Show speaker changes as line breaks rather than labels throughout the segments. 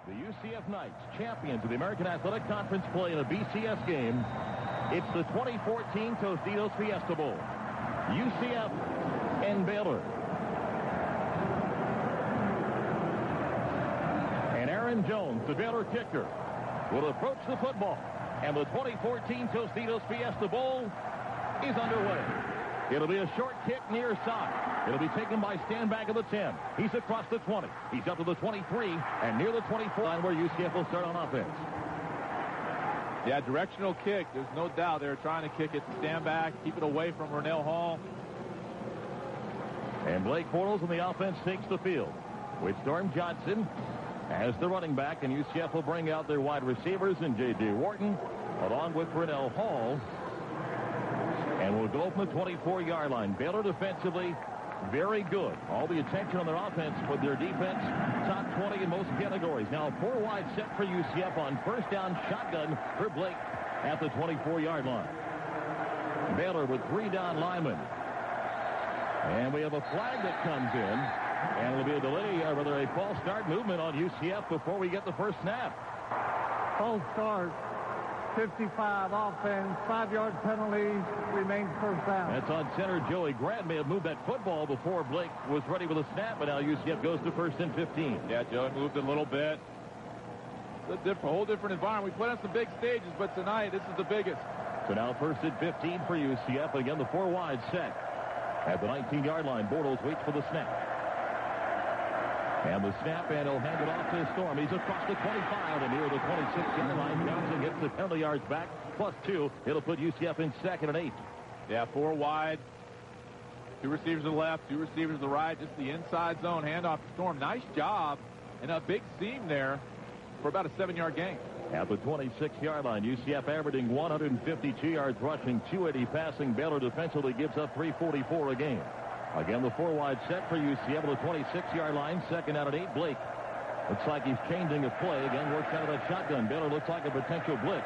The UCF Knights, champions of the American Athletic Conference, play in a BCS game. It's the 2014 Tostitos Fiesta Bowl. UCF and Baylor. And Aaron Jones, the Baylor kicker, will approach the football. And the 2014 Tostitos Fiesta Bowl is underway. It'll be a short kick near side. It'll be taken by Stanback of the 10. He's across the 20. He's up to the 23 and near the 24 line where UCF will start on offense.
Yeah, directional kick. There's no doubt they're trying to kick it to Stanback, keep it away from Rennell Hall.
And Blake Bortles on the offense takes the field with Storm Johnson as the running back, and UCF will bring out their wide receivers in J.J. Wharton along with Rennell Hall. And we'll go from the 24-yard line. Baylor defensively very good. All the attention on their offense, but their defense top 20 in most categories. Now 4 wide set for UCF on first down shotgun for Blake at the 24-yard line. Baylor with 3 down linemen. And we have a flag that comes in. And it'll be a delay, or rather a false start movement on UCF before we get the first snap.
False start. 55 offense, 5-yard penalty, remains first down.
That's on center. Joey Grant may have moved that football before Blake was ready with a snap, but now UCF goes to 1st and 15.
Yeah, Joey moved a little bit. It's a whole different environment. We played on some big stages, but tonight this is the biggest.
So now 1st and 15 for UCF. Again, the 4 wide set. At the 19-yard line, Bortles waits for the snap. And the snap, and he'll hand it off to Storm. He's across the 25 and near the 26-yard line. Johnson gets the penalty yards back, +2. It'll put UCF in 2nd and 8.
Yeah, 4 wide. 2 receivers to the left, 2 receivers to the right. Just the inside zone handoff to Storm. Nice job. And a big seam there for about a 7-yard gain.
At the 26-yard line, UCF averaging 152 yards rushing, 280 passing. Baylor defensively gives up 344 a game. Again, the 4 wide set for UCF at the 26-yard line. 2nd out at 8. Blake looks like he's changing a play. Again, works out of that shotgun. Baylor looks like a potential blitz.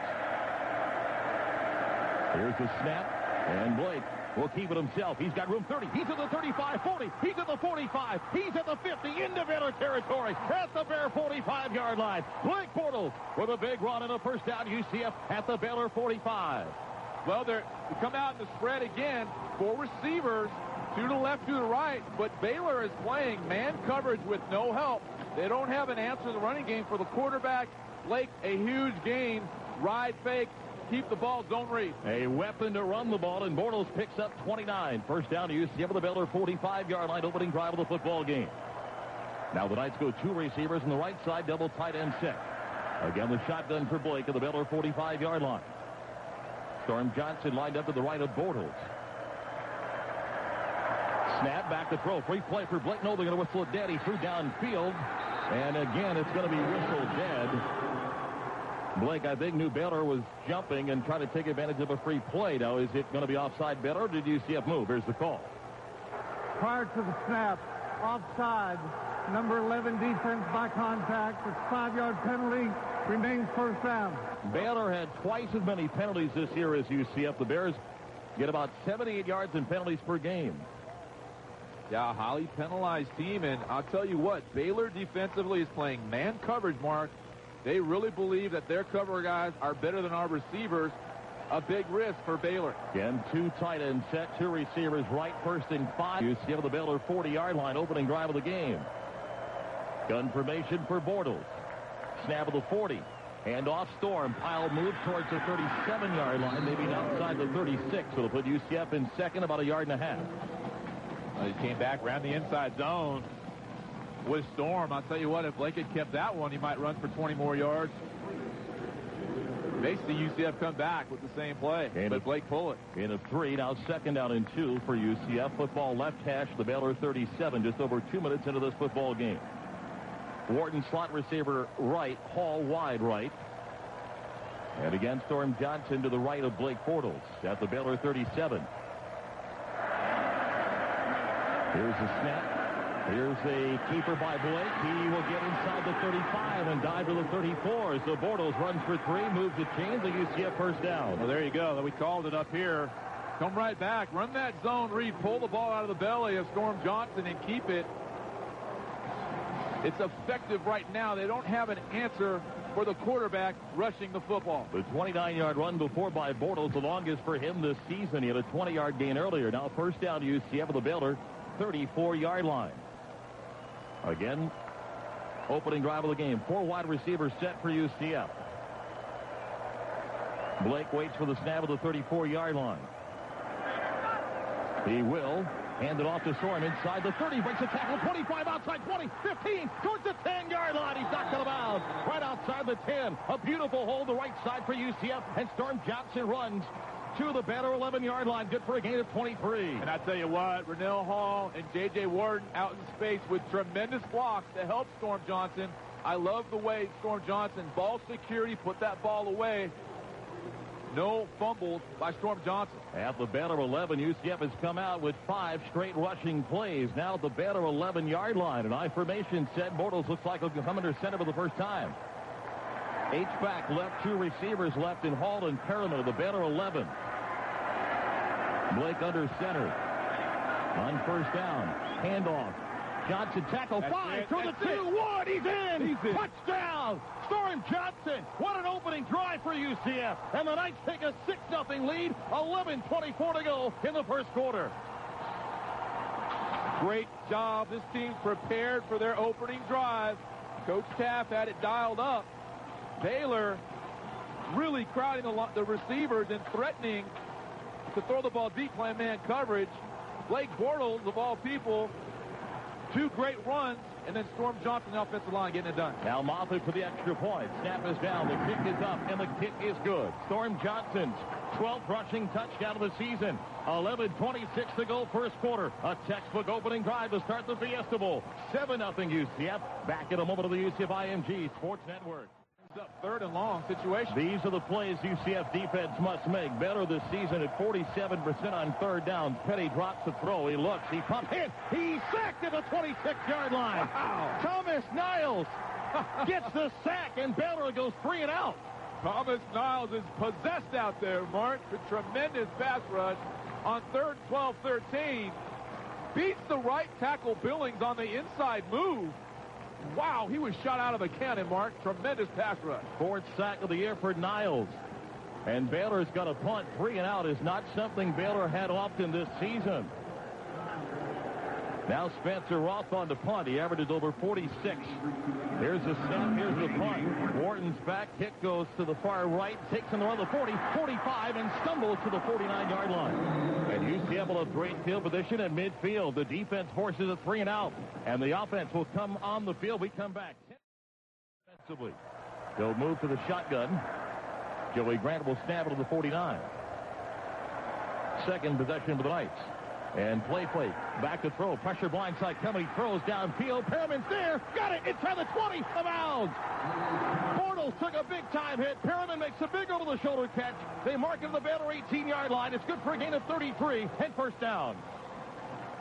Here's the snap, and Blake will keep it himself. He's got room 30. He's at the 35, 40. He's at the 45. He's at the 50 into Baylor territory. At the Bear 45-yard line. Blake Bortles with a big run and a first down. UCF at the Baylor 45.
Well, they come out in the spread again. 4 receivers. 2 to the left, 2 to the right, but Baylor is playing man coverage with no help. They don't have an answer in the running game for the quarterback. Blake, a huge gain. Ride fake. Keep the ball zone read.
A weapon to run the ball, and Bortles picks up 29. First down to UCF at the Baylor 45-yard line, opening drive of the football game. Now the Knights go 2 receivers on the right side, double tight end set. Again, the shotgun for Blake at the Baylor 45-yard line. Storm Johnson lined up to the right of Bortles. Snap, back to throw. Free play for Blake. No, they're going to whistle it dead. He threw downfield. And again, it's going to be whistled dead. Blake, I think, knew Baylor was jumping and trying to take advantage of a free play. Now, is it going to be offside Baylor, or did UCF move? Here's the call.
Prior to the snap, offside. Number 11 defense by contact. It's 5-yard penalty. Remains first down.
Baylor had twice as many penalties this year as UCF. The Bears get about 78 yards in penalties per game.
Yeah, a highly penalized team, and I'll tell you what, Baylor defensively is playing man coverage, Mark. They really believe that their cover guys are better than our receivers. A big risk for Baylor.
Again, 2 tight end set, 2 receivers right, 1st and 5. UCF the Baylor 40-yard line, opening drive of the game. Gun formation for Bortles. Snap of the 40. Hand off Storm. Pile moves towards the 37-yard line, maybe outside the 36. It'll put UCF in 2nd, about 1.5 yards.
He came back, ran the inside zone with Storm. I'll tell you what, if Blake had kept that one, he might run for 20 more yards. Basically, UCF come back with the same play, but Blake pull it.
In a 3, now 2nd down and 2 for UCF. Football left hash, the Baylor 37, just over 2 minutes into this football game. Wharton slot receiver right, Hall wide right. And again, Storm Johnson to the right of Blake Bortles at the Baylor 37. Here's the snap. Here's a keeper by Blake. He will get inside the 35 and dive to the 34. So Bortles runs for 3, moves the chains, the UCF first down.
Well, there you go. We called it up here. Come right back. Run that zone read. Pull the ball out of the belly of Storm Johnson and keep it. It's effective right now. They don't have an answer for the quarterback rushing the football.
The 29-yard run before by Bortles, the longest for him this season. He had a 20-yard gain earlier. Now first down to UCF at the Baylor 34-yard line. Again, opening drive of the game. 4 wide receivers set for UCF. Blake waits for the snap of the 34-yard line. He will hand it off to Storm inside the 30. Breaks the tackle. 25 outside 20. 15 towards the 10-yard line. He's knocked out of bounds. Right outside the 10. A beautiful hold the right side for UCF. And Storm Johnson runs to the Baylor 11-yard line. Good for a gain of 23.
And I tell you what, Rennell Hall and J.J. Warden out in space with tremendous blocks to help Storm Johnson. I love the way Storm Johnson, ball security, put that ball away. No fumbles by Storm Johnson.
At the Baylor 11, UCF has come out with 5 straight rushing plays. Now at the Baylor 11-yard line. An I formation set. Bortles looks like he'll come under center for the first time. H-back left, 2 receivers left in Hall and Perriman. The Baylor 11. Blake under center. On first down. Handoff. Johnson tackle. 5 to the 2-1. He's in. Touchdown. Storm Johnson. What an opening drive for UCF. And the Knights take a 6-0 lead. 11:24 to go in the first quarter.
Great job. This team prepared for their opening drive. Coach Taft had it dialed up. Baylor really crowding the receivers and threatening to throw the ball deep, playing man coverage. Blake Bortles, of all people, 2 great runs, and then Storm Johnson, the offensive line, getting it done.
Now Moffett for the extra point. Snap is down. The kick is up, and the kick is good. Storm Johnson's 12th rushing touchdown of the season. 11:26 to go first quarter. A textbook opening drive to start the Fiesta Bowl. 7-0 UCF. Back in a moment of the UCF IMG Sports Network.
Up 3rd and long situation.
These are the plays UCF defense must make. Better this season at 47% on 3rd down. Petty drops the throw. He looks. He pumps. Hit. He's sacked at the 26-yard line. Wow. Thomas Niles gets the sack, and Baylor goes 3 and out.
Thomas Niles is possessed out there, Mark. A tremendous pass rush on 3rd, 12, 13. Beats the right tackle Billings on the inside move. Wow, he was shot out of a cannon, Mark. Tremendous pass rush. 4th sack of the year for Niles. And Baylor's got a punt. 3 and out is not something Baylor had often this season. Now Spencer Roth on the punt. He averages over 46. Here's the snap. Here's the punt. Wharton's back. Kick goes to the far right. Takes him around the 40, 45, and stumbles to the 49-yard line. And UCF will have great field position at midfield. The defense forces a 3 and out. And the offense will come on the field. We come back. Defensively. They'll move to the shotgun. Joey Grant will snap it to the 49. Second possession for the Knights. And play. Back to throw. Pressure blindside coming. Throws downfield. Perriman's there. Got it. Inside the 20. Of bounds. Bortles took a big-time hit. Perriman makes a big over-the-shoulder catch. They mark him to the Baylor 18-yard line. It's good for a gain of 33 and first down.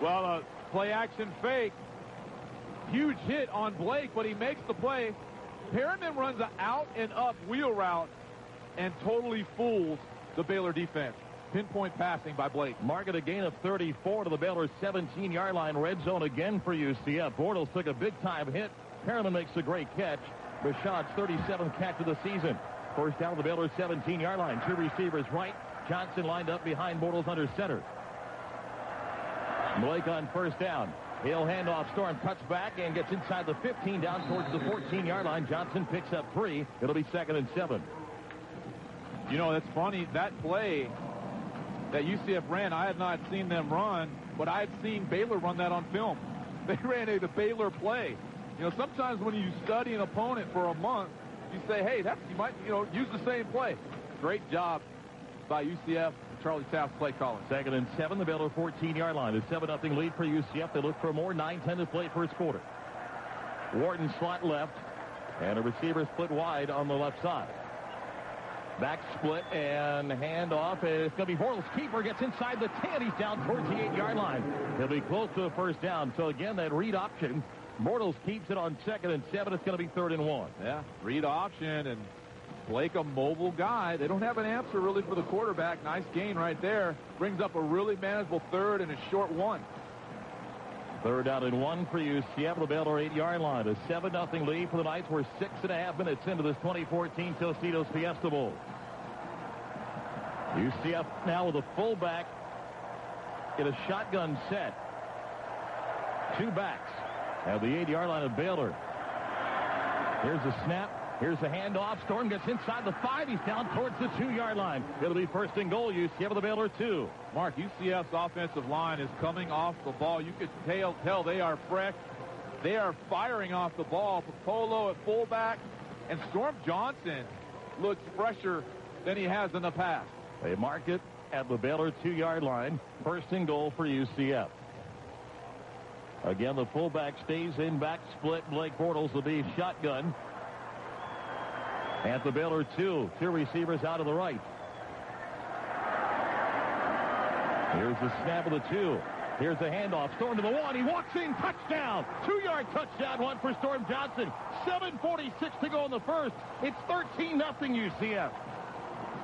Well, play-action fake. Huge hit on Blake, but he makes the play. Perriman runs an out-and-up wheel route and totally fools the Baylor defense. Pinpoint passing by Blake. Mark, a gain of 34 to the Baylor 17-yard line. Red zone again for UCF. Bortles took a big-time hit. Perriman makes a great catch. Rashad's 37th catch of the season. First down to the Baylor 17-yard line. 2 receivers right. Johnson lined up behind Bortles under center. Blake on first down. He'll hand off. Storm cuts back and gets inside the 15 down towards the 14-yard line. Johnson picks up 3. It'll be 2nd and 7. You know, it's funny. That play that UCF ran, I had not seen them run, but I had seen Baylor run that on film. They ran the Baylor play. You know, sometimes when you study an opponent for a month, you say, hey, you might use the same play. Great job by UCF. Charlie Taft's play calling. 2nd and 7, the Baylor 14-yard line. A 7-0 lead for UCF. They look for more. 9-10 to play first quarter. Wharton slot left, and a receiver split wide on the left side. Back split and handoff. It's going to be Bortles. Keeper gets inside the 10. He's down towards the 8-yard line. He'll be close to a first down. So again, that read option. Bortles keeps it on 2nd and 7. It's going to be 3rd and 1. Yeah, read option, and Blake a mobile guy. They don't have an answer really for the quarterback. Nice gain right there. Brings up a really manageable 3rd and a short 1.
Third down and 1 for UCF. The Baylor 8-yard line. A 7-0 lead for the Knights. We're 6.5 minutes into this 2014 Tostitos Fiesta Bowl. UCF now with a fullback in a shotgun set. Two backs at the 8-yard line of Baylor. Here's the snap. Here's the handoff. Storm gets inside the 5. He's down towards the 2-yard line. It'll be first and goal. UCF with the Baylor 2.
Mark, UCF's offensive line is coming off the ball. You could tell they are fresh. They are firing off the ball. Popolo at fullback. And Storm Johnson looks fresher than he has in the past.
They mark it at the Baylor 2-yard line. First and goal for UCF. Again, the fullback stays in back split. Blake Bortles will be shotgun. At the Baylor 2. Two receivers out of the right. Here's the snap of the 2. Here's the handoff. Storm to the 1. He walks in. Touchdown. 2-yard touchdown. One for Storm Johnson. 7:46 to go in the first. It's 13-0 UCF.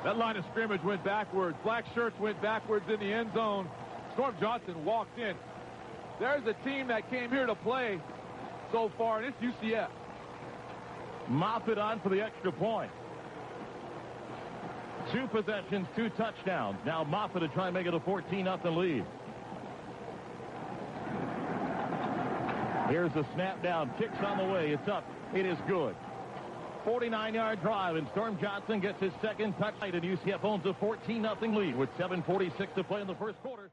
That line of scrimmage went backwards. Black shirts went backwards in the end zone. Storm Johnson walked in. There's a team that came here to play so far, and it's UCF.
Moffitt on for the extra point. 2 possessions, 2 touchdowns. Now Moffitt to try and make it a 14-0 lead. Here's the snap down. Kicks on the way. It's up. It is good. 49-yard drive, and Storm Johnson gets his second touchdown, and UCF owns a 14-0 lead with 7:46 to play in the first quarter.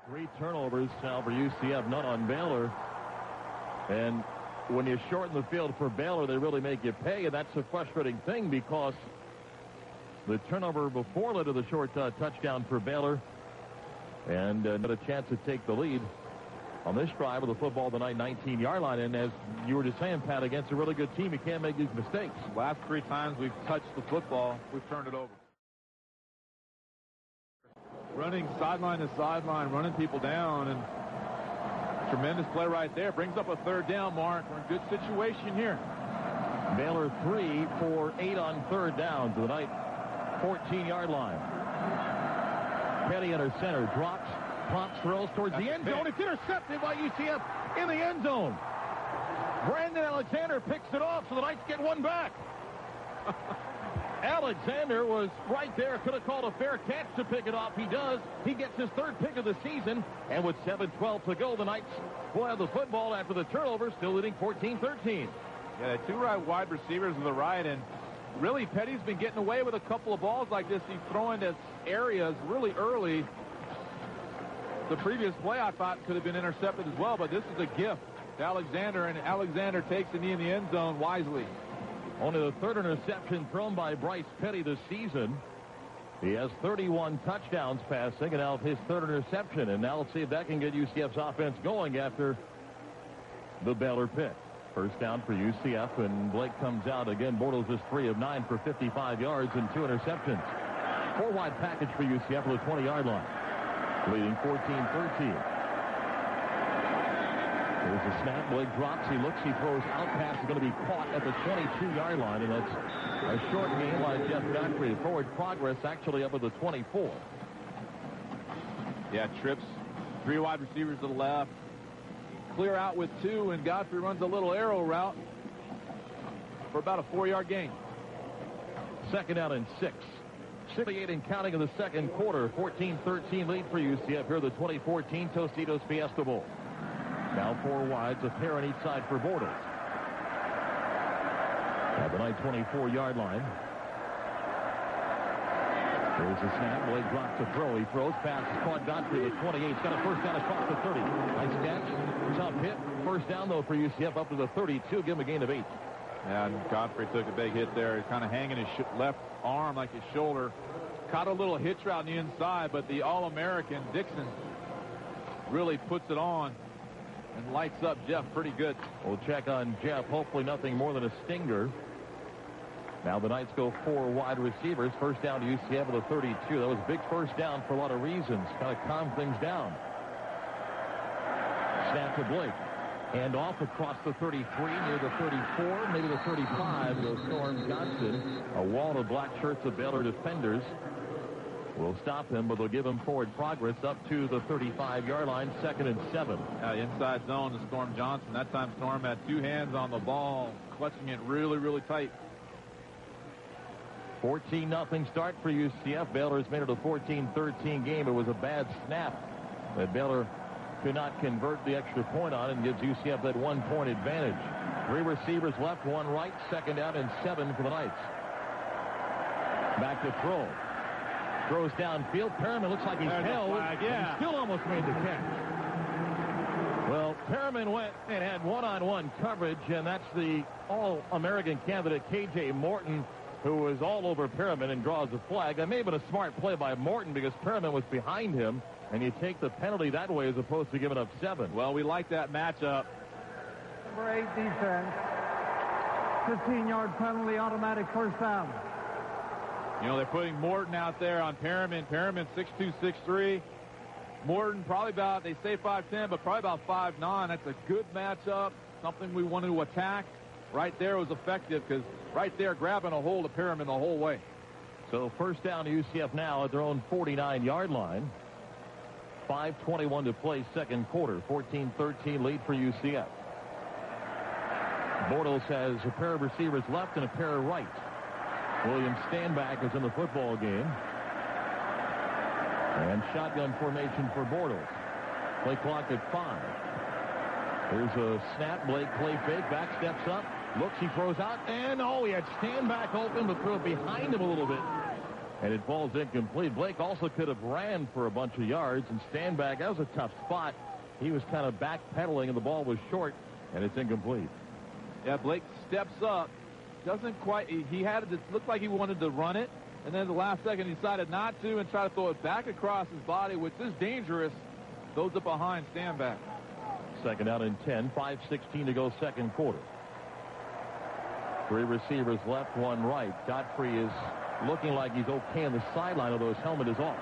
3 turnovers now for UCF, none on Baylor. And when you shorten the field for Baylor, they really make you pay, and that's a frustrating thing because the turnover before led to the short touchdown for Baylor, and not a chance to take the lead on this drive of the football of the night, 19-yard line. And as you were just saying, Pat, against a really good team, you can't make these mistakes.
Last 3 times we've touched the football, we've turned it over. Running sideline to sideline, running people down, and tremendous play right there. Brings up a third down, Mark. We're in a good situation here.
Baylor 3 for 8 on third down to the night, 14-yard line. Petty under center, drops, pops, throws towards the end zone. It's intercepted by UCF in the end zone. Brandon Alexander picks it off, so the Knights get one back. Alexander was right there. Could have called a fair catch to pick it off. He does. He gets his 3rd pick of the season. And with 7:12 to go, the Knights will have the football after the turnover, still leading 14-13.
Yeah, 2 wide receivers to the right. And really, Petty's been getting away with a couple of balls like this. He's throwing to areas really early. The previous play, I thought, could have been intercepted as well. But this is a gift to Alexander. And Alexander takes a knee in the end zone wisely.
Only the 3rd interception thrown by Bryce Petty this season. He has 31 touchdowns passing, and now his 3rd interception. And now let's see if that can get UCF's offense going after the Baylor pick. First down for UCF, and Blake comes out. Again, Bortles is 3 of 9 for 55 yards and 2 interceptions. 4-wide package for UCF at the 20-yard line, leading 14-13. There's a snap. Blake drops. He looks. He throws out. Pass is going to be caught at the 22-yard line, and that's a short gain by Jeff Godfrey. Forward progress actually up at the 24.
Yeah, trips. 3 wide receivers to the left. Clear out with 2, and Godfrey runs a little arrow route for about a 4-yard gain.
Second down and 6. 68 and counting in the second quarter. 14-13 lead for UCF here, the 2014 Tostitos Fiesta Bowl. Now 4 wides, a pair on each side for Bortles. At the 24-yard line. There's the snap. Blake drops the throw. He throws. Pass is caught. Godfrey, the 28. He's got a first down across the 30. Nice catch. Tough hit. First down, though, for UCF up to the 32. Give him a gain of 8.
Yeah, and Godfrey took a big hit there. He's kind of hanging his left arm like his shoulder. Caught a little hitch route on the inside, but the All-American Dixon really puts it on and lights up Jeff pretty good.
We'll check on Jeff. Hopefully nothing more than a stinger. Now the Knights go 4 wide receivers. First down to UCF at the 32. That was a big first down for a lot of reasons. Kind of calm things down. Snap to Blake. Hand off across the 33, near the 34, maybe the 35. Goes Storm Johnson. A wall of black shirts of Baylor defenders will stop him, but they'll give him forward progress up to the 35-yard line, 2nd and 7.
Inside zone to Storm Johnson. That time Storm had 2 hands on the ball, clutching it really, really tight.
14-0 start for UCF. Baylor's made it a 14-13 game. It was a bad snap that Baylor could not convert the extra point on and gives UCF that 1-point advantage. 3 receivers left, 1 right, 2nd down and 7 for the Knights. Back to throw. Throws downfield. Perriman looks like he's held.
Yeah.
Still almost made the catch. Well, Perriman went and had one-on-one coverage, and that's the All-American candidate, K.J. Morton, who was all over Perriman and draws a flag. That may have been a smart play by Morton because Perriman was behind him, and you take the penalty that way as opposed to giving up 7.
Well, we like that matchup.
Number 8 defense. 15-yard penalty, automatic first down.
You know, they're putting Morton out there on Perriman. Perriman 6'2", 6'3". Morton probably about, they say 5'10", but probably about 5'9". That's a good matchup, something we want to attack. Right there was effective because right there grabbing a hold of Perriman the whole way.
So first down to UCF now at their own 49-yard line. 5:21 to play, second quarter. 14-13 lead for UCF. Bortles has a pair of receivers left and a pair of right. William Stanback is in the football game. And shotgun formation for Bortles. Play clock at 5. Here's a snap. Blake play fake. Back steps up. Looks, he throws out. And, he had Stanback open, but threw it behind him a little bit. And it falls incomplete. Blake also could have ran for a bunch of yards. And Stanback, that was a tough spot. He was kind of backpedaling, and the ball was short, and it's incomplete.
Yeah, Blake steps up. Doesn't quite, he had it looked like he wanted to run it, and then the last second he decided not to and try to throw it back across his body, which is dangerous. Goes up behind Stanback.
2nd down and 10, 5:16 to go, second quarter. 3 receivers left, 1 right. Godfrey is looking like he's okay on the sideline, although his helmet is off.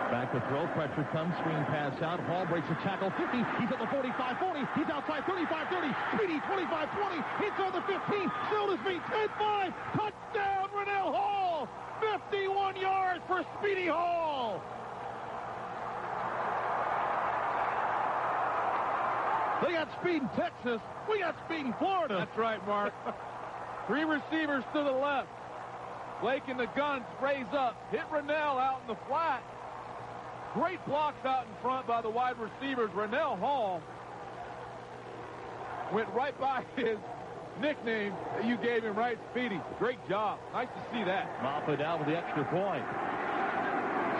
Back to throw. Pressure comes. Screen pass out. Hall breaks the tackle. 50. He's at the 45, 40. He's outside 35, 30. Speedy 25, 20. Inside the 15. Still his feet. 10, 5. Touchdown, Rennell Hall. 51 yards for Speedy Hall. They got speed in Texas. We got speed in Florida.
That's right, Mark. 3 receivers to the left. Blake in the gun sprays up. Hit Rennell out in the flat. Great blocks out in front by the wide receivers. Rennell Hall went right by his nickname that you gave him, right, Speedy. Great job. Nice to see that.
Moffa down with the extra point.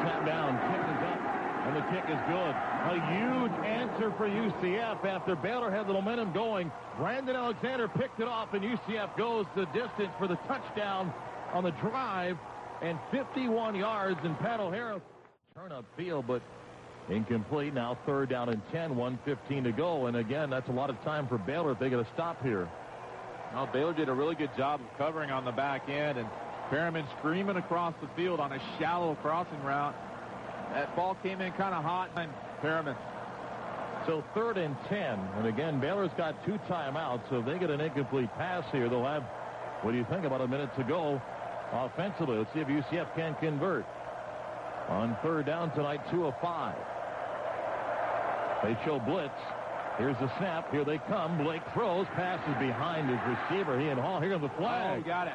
Snap down. Kick is up. And the kick is good. A huge answer for UCF after Baylor had the momentum going. Brandon Alexander picked it off, and UCF goes the distance for the touchdown on the drive. And 51 yards, and Pat O'Hara turn up field, but incomplete. Now 3rd down and 10, 1:15 to go. And again, that's a lot of time for Baylor if they get a stop here.
Well, Baylor did a really good job of covering on the back end, and Perriman screaming across the field on a shallow crossing route. That ball came in kind of hot, and Perriman.
So 3rd and 10. And again, Baylor's got 2 timeouts. So if they get an incomplete pass here, they'll have, what do you think, about a minute to go offensively. Let's see if UCF can convert. On 3rd down tonight, 2 of 5. They show blitz. Here's the snap. Here they come. Blake throws. Passes behind his receiver. He and Hall. Here comes the flag.
Oh, got it.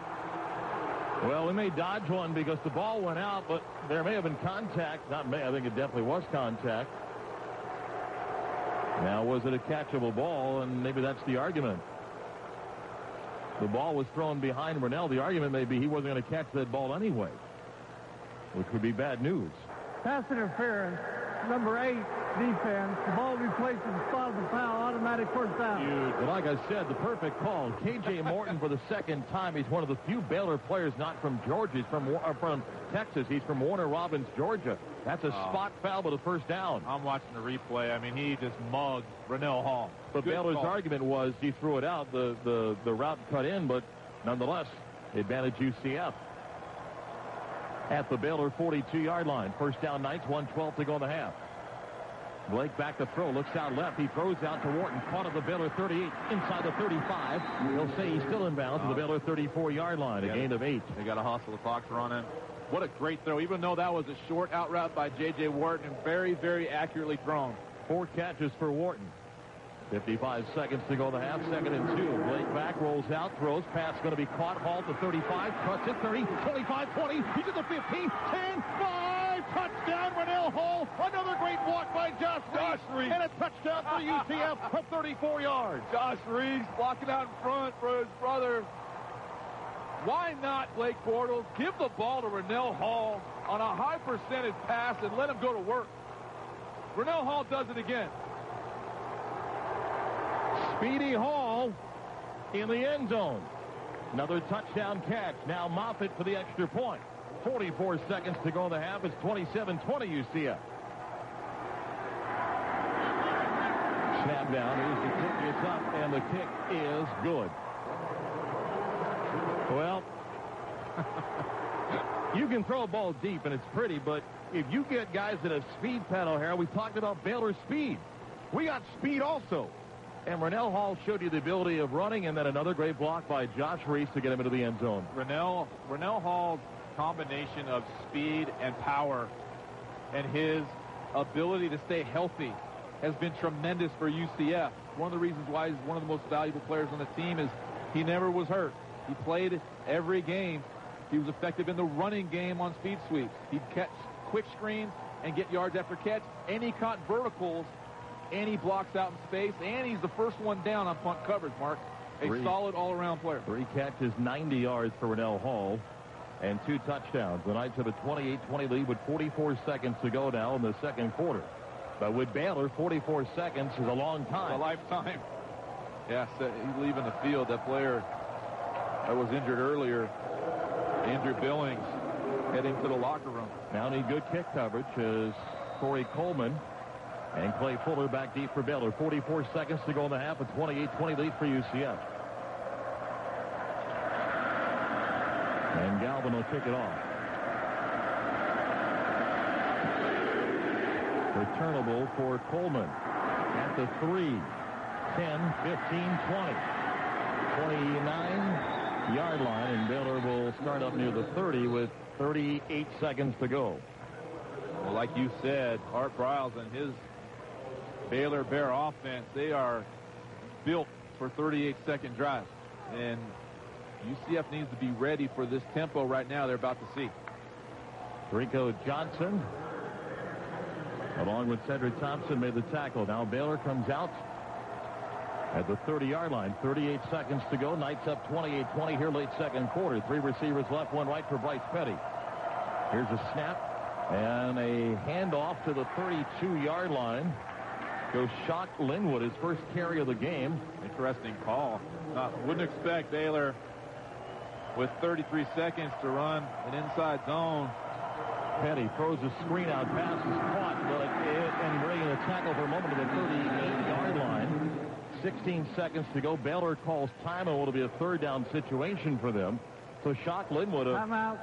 Well, we may dodge one because the ball went out, but there may have been contact. Not may. I think it definitely was contact. Now, was it a catchable ball? And maybe that's the argument. The ball was thrown behind Rennell. The argument may be he wasn't going to catch that ball anyway, which would be bad news.
Pass interference, number 8 defense. The ball be placed in the spot of the foul, automatic first down.
But like I said, the perfect call. K.J. Morton for the 2nd time. He's one of the few Baylor players not from Georgia. He's from Texas. He's from Warner Robins, Georgia. That's a spot foul with a first down.
I'm watching the replay. I mean, he just mugged Rennell Hall.
But Baylor's argument was he threw it out. The route cut in, but nonetheless, advantage UCF. At the Baylor 42-yard line. First down, Knights, 1:12 to go in the half. Blake back to throw, looks out left. He throws out to Wharton, caught at the Baylor 38, inside the 35. He'll say he's still in bounds at the Baylor 34-yard line, a gain of 8.
They got to hustle. The clock's running. What a great throw, even though that was a short out route by J.J. Wharton and very, very accurately thrown.
4 catches for Wharton. 55 seconds to go in the half. 2nd and 2. Blake back, rolls out, throws. Pass going to be caught. Hauled to 35. Cuts it 30, 25, 20. He's at the 15, 10, 5. Touchdown, Rennell Hall. Another great block by Josh Reese. And a touchdown for UCF of 34 yards.
Josh Reese blocking out in front for his brother. Why not, Blake Bortles? Give the ball to Rennell Hall on a high percentage pass and let him go to work. Rennell Hall does it again.
Speedy Hall in the end zone. Another touchdown catch. Now Moffitt for the extra point. 44 seconds to go in the half. It's 27-20 UCF. Snap down. Here's the kick. It's up, and the kick is good. Well, you can throw a ball deep, and it's pretty, but if you get guys that have speed, Pat O'Hara, we talked about Baylor's speed. We got speed also. And Rennell Hall showed you the ability of running, and then another great block by Josh Reese to get him into the end zone.
Rennell Hall's combination of speed and power and his ability to stay healthy has been tremendous for UCF. One of the reasons why he's one of the most valuable players on the team is he never was hurt. He played every game. He was effective in the running game on speed sweeps. He'd catch quick screens and get yards after catch, and he caught verticals, and he blocks out in space, and he's the first one down on punt coverage, Mark. Solid all-around player.
3 catches, 90 yards for Rennell Hall, and 2 touchdowns. The Knights have a 28-20 lead with 44 seconds to go now in the second quarter. But with Baylor, 44 seconds is a long time.
A lifetime. Yes, he's leaving the field. That player that was injured earlier, Andrew Billings, heading to the locker room.
Now need good kick coverage as Corey Coleman and Clay Fuller back deep for Baylor. 44 seconds to go in the half. A 28-20 lead for UCF. And Galvin will kick it off. Returnable for Coleman at the 3, 10, 15, 20. 29-yard line, and Baylor will start up near the 30 with 38 seconds to go.
Well, like you said, Art Briles and his Baylor Bear offense, they are built for 38-second drives. And UCF needs to be ready for this tempo right now they're about to see.
Rico Johnson, along with Cedric Thompson, made the tackle. Now Baylor comes out at the 30-yard line. 38 seconds to go. Knights up 28-20 here late second quarter. 3 receivers left, 1 right for Bryce Petty. Here's a snap and a handoff to the 32-yard line. Goes Shock Linwood, his first carry of the game.
Interesting call. Wouldn't expect Baylor with 33 seconds to run an inside zone.
Petty throws a screen out, pass is caught, and bringing a tackle for a moment to the 38-yard line. 16 seconds to go. Baylor calls time, and it'll be a 3rd down situation for them. So Shock Linwood, a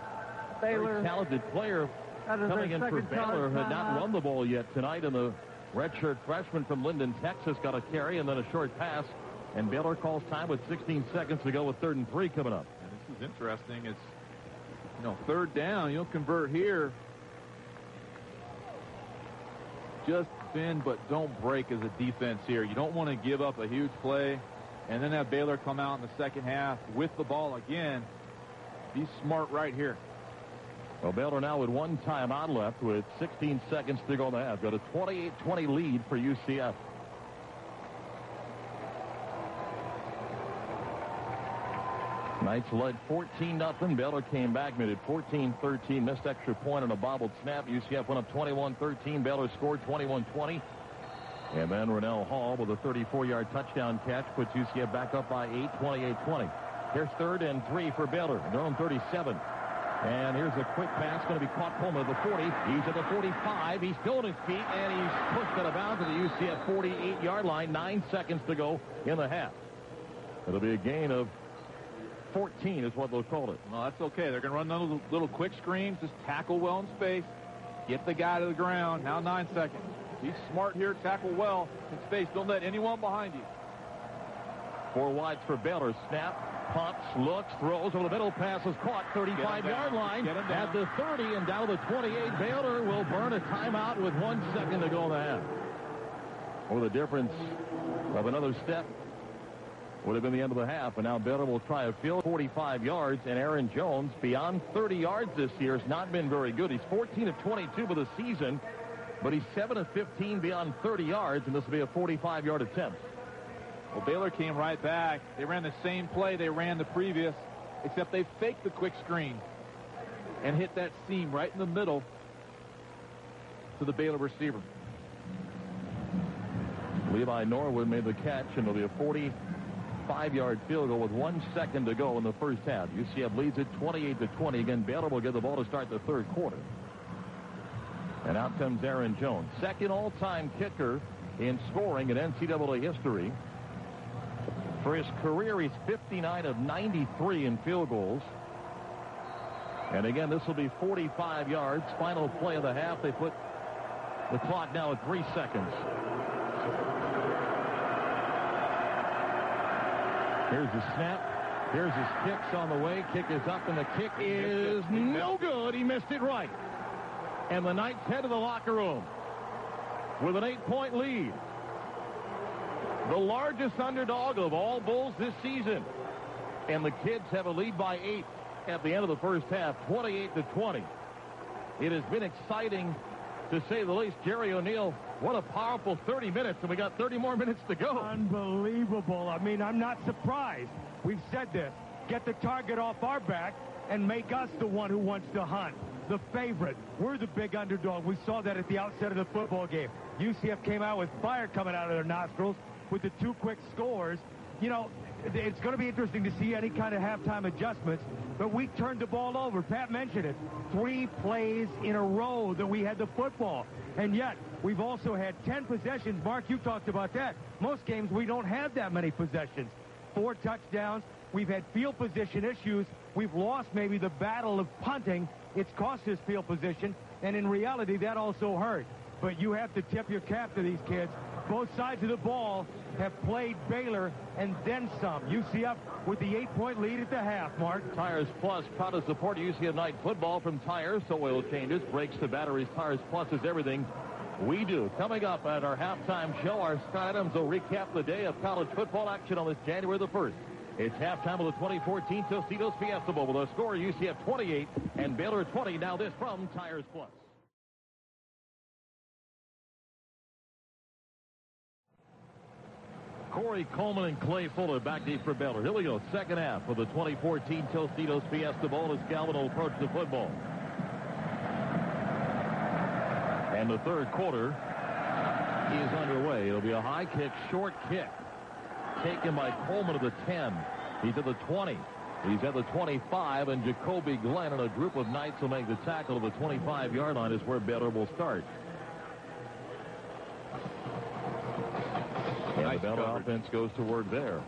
very talented player coming in for Baylor, had not run the ball yet tonight, and the redshirt freshman from Linden, Texas, got a carry and then a short pass, and Baylor calls time with 16 seconds to go with 3rd and 3 coming up.
And this is interesting. It's 3rd down. You'll convert here. Just bend but don't break as a defense here. You don't want to give up a huge play and then have Baylor come out in the second half with the ball again. Be smart right here.
Well, Baylor now with 1 timeout left with 16 seconds to go in the half. Got a 28-20 lead for UCF. Knights led 14-0. Baylor came back, made it 14-13. Missed extra point on a bobbled snap. UCF went up 21-13. Baylor scored 21-20. And then Rennell Hall with a 34-yard touchdown catch puts UCF back up by 8, 28-20. Here's 3rd and 3 for Baylor. Their own 37. And here's a quick pass going to be caught. Coleman at the 40. He's at the 45. He's still on his feet, and he's pushed it about to the UCF 48-yard line. 9 seconds to go in the half. It'll be a gain of 14 is what they'll call it.
No, that's okay. They're going to run those little quick screens. Just tackle well in space. Get the guy to the ground. Now 9 seconds. Be smart here. Tackle well in space. Don't let anyone behind you.
4 wides for Baylor. Snap, pumps, looks, throws over the middle. Pass is caught. 35-yard line at the 30 and down to the 28. Baylor will burn a timeout with 1 second to go in the half. Or the difference of another step would have been the end of the half, and now Baylor will try a field 45 yards, and Aaron Jones, beyond 30 yards this year, has not been very good. He's 14 of 22 for the season, but he's 7 of 15 beyond 30 yards, and this will be a 45-yard attempt.
Well, Baylor came right back. They ran the same play they ran the previous, except they faked the quick screen and hit that seam right in the middle to the Baylor receiver.
Levi Norwood made the catch, and it'll be a 45-yard field goal with 1 second to go in the first half. UCF leads it 28-20. Again, Baylor will get the ball to start the third quarter. And out comes Aaron Jones, second all-time kicker in scoring in NCAA history. For his career, he's 59 of 93 in field goals. And again, this will be 45 yards. Final play of the half. They put the clock now at 3 seconds. Here's the snap. Here's his kicks on the way. Kick is up, and the kick is no good. He missed it right. And the Knights head to the locker room with an 8-point lead. The largest underdog of all Bulls this season. And the kids have a lead by 8 at the end of the first half, 28-20. It has been exciting, to say the least. Jerry O'Neal, what a powerful 30 minutes, and we got 30 more minutes to go.
Unbelievable. I mean, I'm not surprised. We've said this. Get the target off our back and make us the one who wants to hunt. The favorite. We're the big underdog. We saw that at the outset of the football game. UCF came out with fire coming out of their nostrils with the 2 quick scores. You know, it's going to be interesting to see any kind of halftime adjustments, but we turned the ball over. Pat mentioned it. 3 plays in a row that we had the football. And yet, we've also had 10 possessions. Mark, you talked about that. Most games, we don't have that many possessions. 4 touchdowns. We've had field position issues. We've lost maybe the battle of punting. It's cost us field position, and in reality, that also hurt. But you have to tip your cap to these kids. Both sides of the ball have played Baylor and then some. UCF with the 8-point lead at the half, Mark.
Tires Plus, proud to support UCF Night football from Tires. So oil changes, brakes to batteries. Tires Plus is everything we do. Coming up at our halftime show, our Scott Adams will recap the day of college football action on this January the 1st. It's halftime of the 2014 Tostitos Fiesta Bowl with a score UCF 28 and Baylor 20. Now this from Tires Plus. Corey Coleman and Clay Fuller back deep for Baylor. Here we go. Second half of the 2014 Tostitos Fiesta Bowl as Galvin will approach the football. And the third quarter is underway. It'll be a high kick, short kick. Taken by Coleman to the 10. He's at the 20. He's at the 25, and Jacoby Glenn and a group of Knights will make the tackle to the 25-yard line is where Baylor will start. And nice the Baylor offense goes to work there.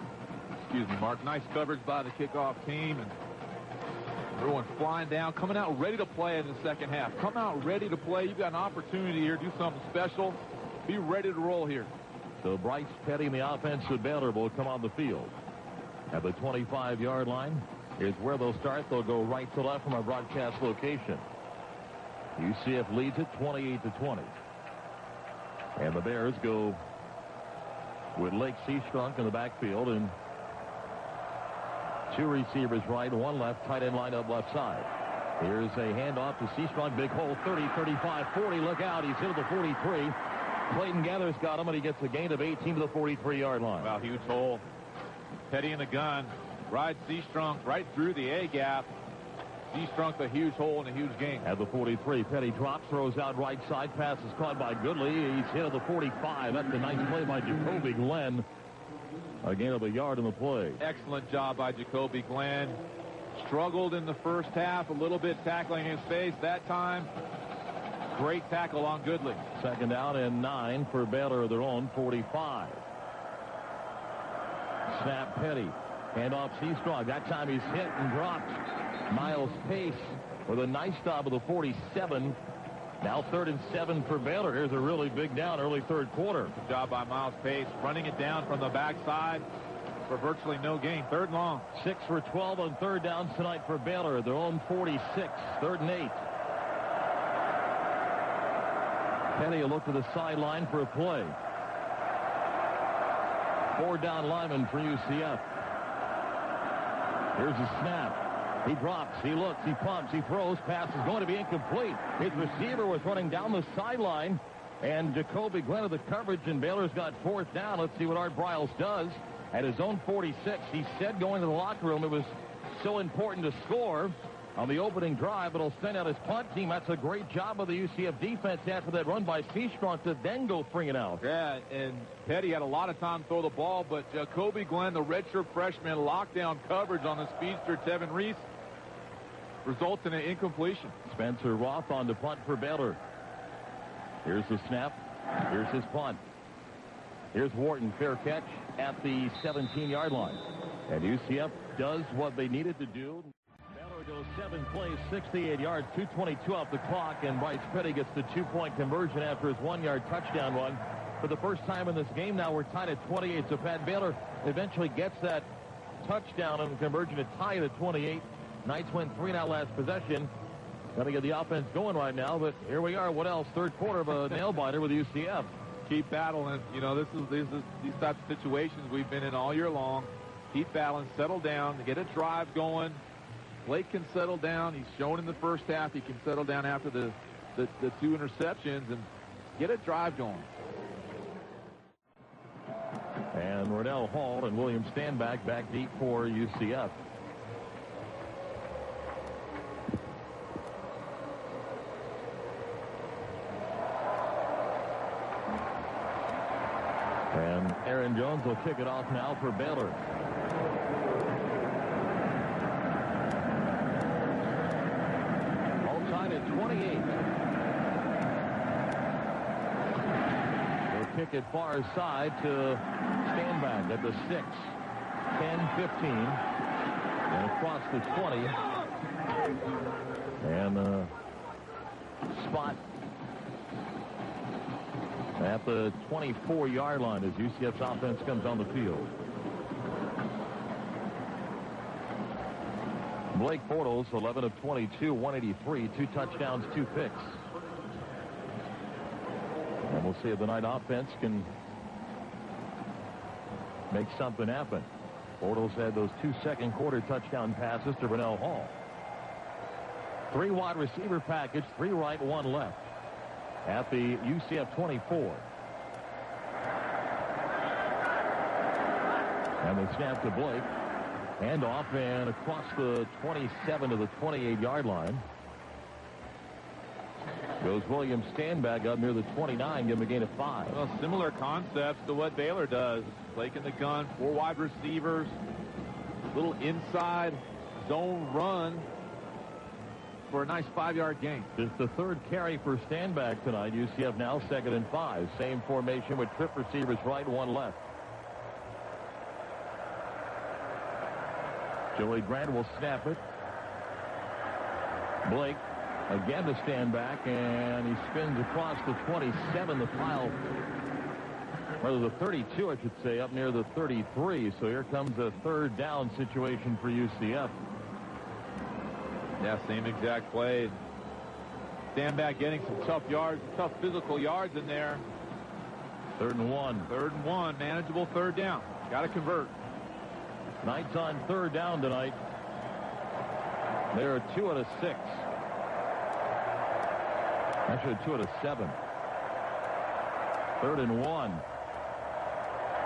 Excuse me, Mark. Nice coverage by the kickoff team, and everyone flying down, coming out ready to play in the second half. Come out ready to play. You've got an opportunity here, do something special. Be ready to roll here.
So Bryce Petty and the offense of Baylor will come on the field. At the 25-yard line is where they'll start. They'll go right to left from our broadcast location. UCF leads it 28-20. And the Bears go with Lake Seastrunk in the backfield and 2 receivers right, 1 left, tight end line up left side. Here's a handoff to Seastrunk, big hole, 30, 35, 40. Look out, he's hit at the 43. Clayton Gathers got him, and he gets a gain of 18 to the 43-yard line.
Wow, huge hole. Petty in the gun. Rides Seastrunk right through the A-gap. Seastrunk a huge hole and a huge gain.
At the 43, Petty drops, throws out right side. Pass is caught by Goodley. He's hit at the 45. That's a nice play by Jacoby Glenn. A gain of a yard in the play.
Excellent job by Jacoby Glenn. Struggled in the first half a little bit tackling his face. That time, great tackle on Goodley.
Second down and 9 for Baylor, their own 45. Snap Petty. Handoff Seastrunk. That time he's hit and dropped. Miles Pace with a nice stop of the 47. Now 3rd and 7 for Baylor. Here's a really big down early third quarter.
Good job by Miles Pace running it down from the backside for virtually no gain. 3rd and long.
6 for 12 on 3rd downs tonight for Baylor. Their own 46. 3rd and 8. Petty will look to the sideline for a play. 4-down lineman for UCF. Here's a snap. He drops, he looks, he pumps, he throws. Pass is going to be incomplete. His receiver was running down the sideline, and Jacoby Glenn of the coverage, and Baylor's got 4th down. Let's see what Art Briles does. At his own 46, he said going to the locker room it was so important to score on the opening drive. It'll send out his punt team. That's a great job of the UCF defense after that run by Seastrunk to then go 3 and out.
Yeah, and Petty had a lot of time to throw the ball, but Jacoby Glenn, the redshirt freshman, lockdown coverage on the speedster Tevin Reese results in an incompletion.
Spencer Roth on the punt for Baylor. Here's the snap. Here's his punt. Here's Wharton, fair catch at the 17-yard line. And UCF does what they needed to do. Baylor goes 7 plays, 68 yards, 2:22 off the clock, and Bryce Petty gets the 2-point conversion after his 1-yard touchdown run. For the first time in this game now, we're tied at 28. So Pat Baylor eventually gets that touchdown and conversion to tie it at 28. Knights went 3 and out last possession. Got to get the offense going right now, but here we are. What else? 3rd quarter of a nail-biter with UCF.
Keep battling. You know, this is these types of situations we've been in all year long. Keep battling, settle down, get a drive going. Blake can settle down. He's shown in the first half he can settle down after the 2 interceptions and get a drive going.
And Rennell Hall and William Stanback back deep for UCF. And Aaron Jones will kick it off now for Baylor. All tied at 28. They'll kick it far side to Stanback at the 6, 10, 15. And across the 20. And spot at the 24-yard line as UCF's offense comes on the field. Blake Bortles, 11 of 22, 183, 2 touchdowns, 2 picks. And we'll see if the Knight offense can make something happen. Bortles had those 2 second-quarter touchdown passes to Rennell Hall. 3 wide receiver package, 3 right, 1 left. At the UCF 24. And the snap to Blake. Hand off and across the 27 to the 28-yard line. Goes William Stanback up near the 29, give him a gain of 5.
Well, similar concepts to what Baylor does. Blake in the gun, 4 wide receivers, little inside zone run for a nice 5-yard gain.
Just the 3rd carry for Stanback tonight. UCF now 2nd and 5. Same formation with trip receivers right, 1 left. Joey Grant will snap it. Blake again to Stanback, and he spins across the 27, the pile, rather the 32, I should say, up near the 33. So here comes a 3rd down situation for UCF.
Yeah, same exact play. Stanback getting some tough yards, tough physical yards in there.
3rd and 1.
3rd and 1, manageable 3rd down. Got to convert.
Knights on 3rd down tonight. They're 2 out of 6. Actually 2 out of 7. 3rd and 1.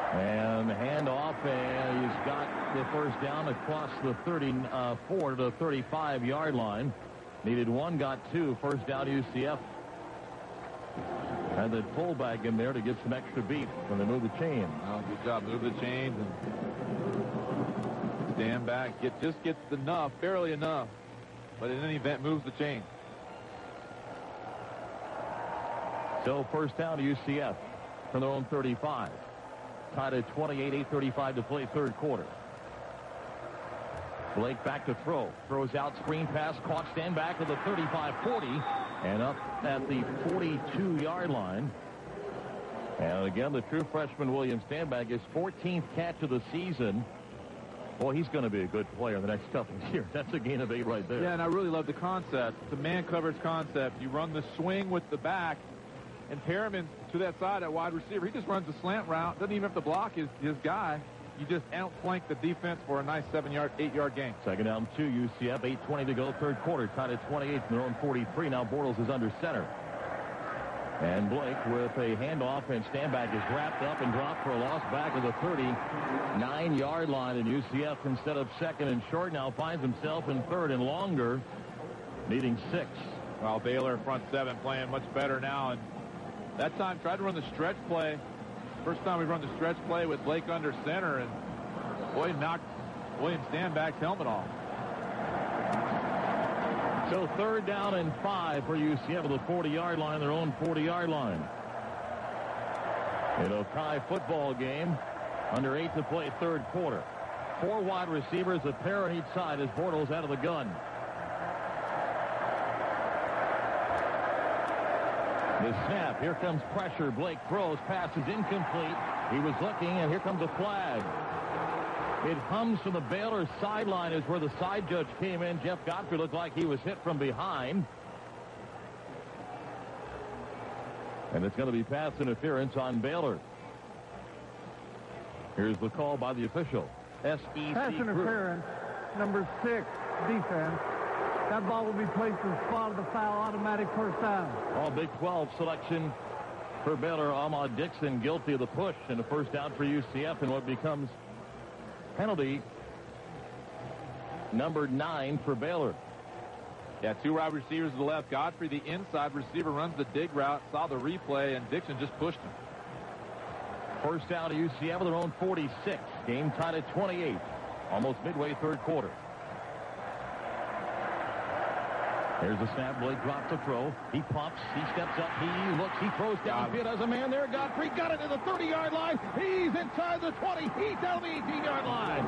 And handoff, and he's got the 1st down across the 34 to the 35-yard line. Needed 1, got 2. 1st down UCF. Had the fullback in there to get some extra beat when they move the chain.
Oh, good job. Move the chains and stand back. Just gets enough, barely enough. But in any event, moves the chain.
So 1st down to UCF from their own 35. Tied at 28, 8:35 to play, 3rd quarter. Blake back to throw. Throws out, screen pass, caught, Stanback to the 35-40, and up at the 42-yard line. And again, the true freshman William Stanback, his 14th catch of the season. Boy, he's going to be a good player in the next couple of years. That's a gain of 8 right there.
Yeah, and I really love the concept. It's a man coverage concept. You run the swing with the back, and Perriman to that side at wide receiver. He just runs the slant route. Doesn't even have to block his guy. You just outflank the defense for a nice 8-yard gain.
Second down 2, UCF. 8:20 to go, third quarter. Tied at 28 from their own 43. Now Bortles is under center. And Blake with a handoff, and Stanback is wrapped up and dropped for a loss back of the 39-yard line. And UCF, instead of second and short, now finds himself in third and longer, needing 6.
Well, Baylor front 7 playing much better now. And that time tried to run the stretch play. First time we run the stretch play with Blake under center, and boy, knocked William Stanback's helmet off.
So third down and 5 for UCF at the 40-yard line, their own 40-yard line. In a tie football game, under 8 to play, third quarter. 4 wide receivers, a pair on each side as Bortles out of the gun. The snap, here comes pressure. Blake throws, pass is incomplete. He was looking, and here comes a flag. It hums from the Baylor sideline is where the side judge came in. Jeff Godfrey looked like he was hit from behind. And it's going to be pass interference on Baylor. Here's the call by the official. SEC
Pass interference, number 6, defense. That ball will be placed in the spot of the foul, automatic first down.
All Big 12 selection for Baylor. Ahmad Dixon guilty of the push, and a first down for UCF in what becomes penalty number 9 for Baylor.
Yeah, 2 wide receivers to the left. Godfrey, the inside receiver, runs the dig route, saw the replay, and Dixon just pushed him.
First down to UCF with their own 46. Game tied at 28. Almost midway third quarter. Here's the snap. Blake drops the throw. He pumps. He steps up. He looks. He throws downfield. Has a man there. Godfrey got it to the 30-yard line. He's inside the 20. He's down the 18-yard line.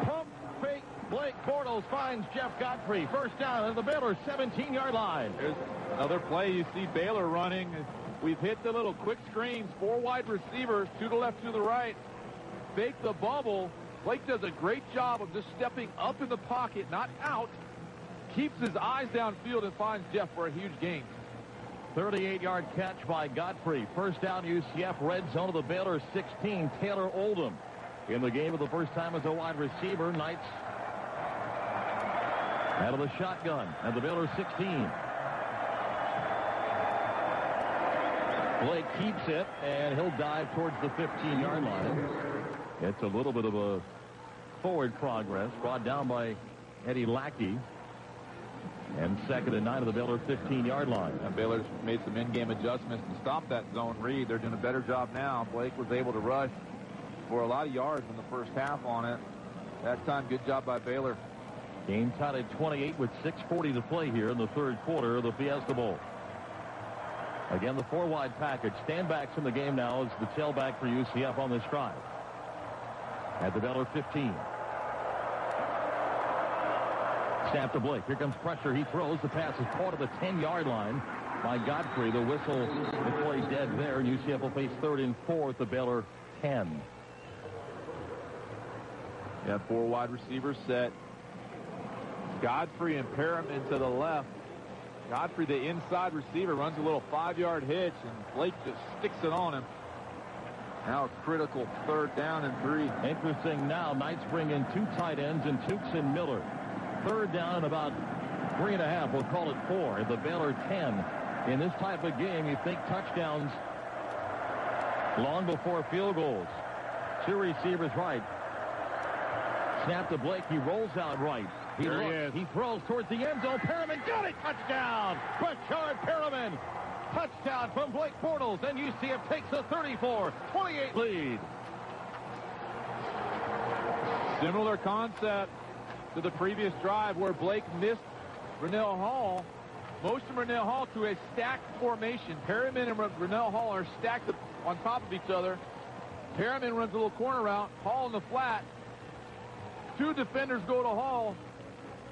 Pump, fake. Blake Bortles finds Jeff Godfrey. First down at the Baylor 17-yard line.
There's another play. You see Baylor running. We've hit the little quick screens. 4 wide receivers, 2 to the left, 2 to the right. Fake the bubble. Blake does a great job of just stepping up in the pocket, not out. Keeps his eyes downfield and finds Jeff for a huge gain.
38-yard catch by Godfrey. First down, UCF, red zone of the Baylor 16. Taylor Oldham in the game for the first time as a wide receiver. Knights out of the shotgun at the Baylor 16. Blake keeps it, and he'll dive towards the 15-yard line. It's a little bit of a forward progress brought down by Eddie Lackey. And second and 9 of the Baylor 15-yard line.
And Baylor's made some in-game adjustments to stop that zone read. They're doing a better job now. Blake was able to rush for a lot of yards in the first half on it. That time, good job by Baylor.
Game tied at 28 with 6:40 to play here in the third quarter of the Fiesta Bowl. Again, the 4-wide package. Stanbacks in the game now as the tailback for UCF on this drive. At the Baylor 15. Snap to Blake. Here comes pressure. He throws. The pass is caught at the 10-yard line by Godfrey. The whistle, the play dead there. And UCF will face 3rd and 4 at the Baylor 10.
Yeah, 4 wide receivers set. Godfrey and Perriman to the left. Godfrey, the inside receiver, runs a little 5-yard hitch, and Blake just sticks it on him. Now a critical 3rd down and 3.
Interesting now, Knights bring in 2 tight ends and Tukes and Miller. 3rd down and about 3.5. We'll call it 4 at the Baylor 10. In this type of game, you think touchdowns long before field goals. 2 receivers right. Snap to Blake. He rolls out right. He looks. He throws towards the end zone. Perriman got it. Touchdown. Rashard Perriman. Touchdown from Blake Bortles. And UCF takes a 34-28 lead.
Similar concept to the previous drive where Blake missed Rennell Hall. Motion Rennell Hall to a stacked formation. Perriman and Rennell Hall are stacked on top of each other. Perriman runs a little corner route. Hall in the flat. 2 defenders go to Hall.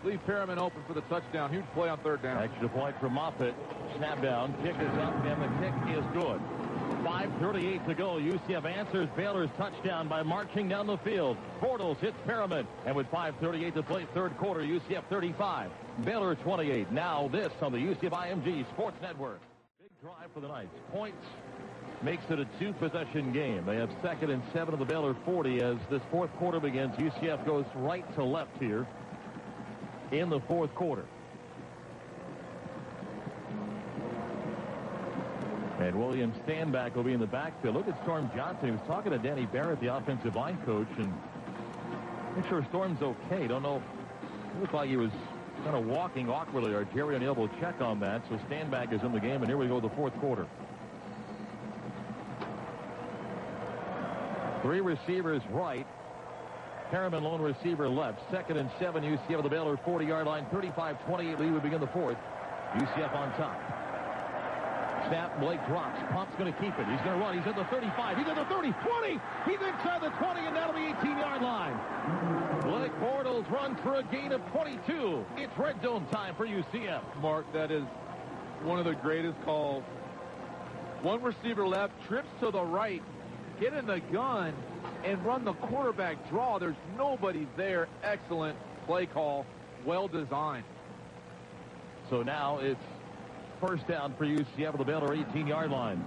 Leave Perriman open for the touchdown. Huge play on 3rd down.
Extra point for Moffitt. Snap down. Kick is up, and the kick is good. 5:38 to go. UCF answers Baylor's touchdown by marching down the field. Bortles hits Perriman, and with 5:38 to play, third quarter, UCF 35, Baylor 28. Now this on the UCF IMG Sports Network. Big drive for the Knights. Points makes it a two-possession game. They have 2nd and 7 of the Baylor 40 as this fourth quarter begins. UCF goes right to left here in the fourth quarter. And William Stanback will be in the backfield. Look at Storm Johnson. He was talking to Danny Barrett, the offensive line coach, and make sure Storm's okay. Don't know. It looked like he was kind of walking awkwardly. Or Jerry O'Neill will check on that. So Stanback is in the game, and here we go, the fourth quarter. 3 receivers right. Perriman lone receiver left. 2nd and 7. UCF at the Baylor 40-yard line. 35-28 lead. We begin the fourth. UCF on top. Snap. Blake drops. Pump's going to keep it. He's going to run. He's at the 35. He's at the 30. 20. He's inside the 20, and that'll be 18-yard line. Blake Bortles runs for a gain of 22. It's red zone time for UCF.
Mark, that is one of the greatest calls. One receiver left, trips to the right, get in the gun, and run the quarterback draw. There's nobody there. Excellent play call. Well designed.
So now it's first down for UCF at the Baylor 18-yard line.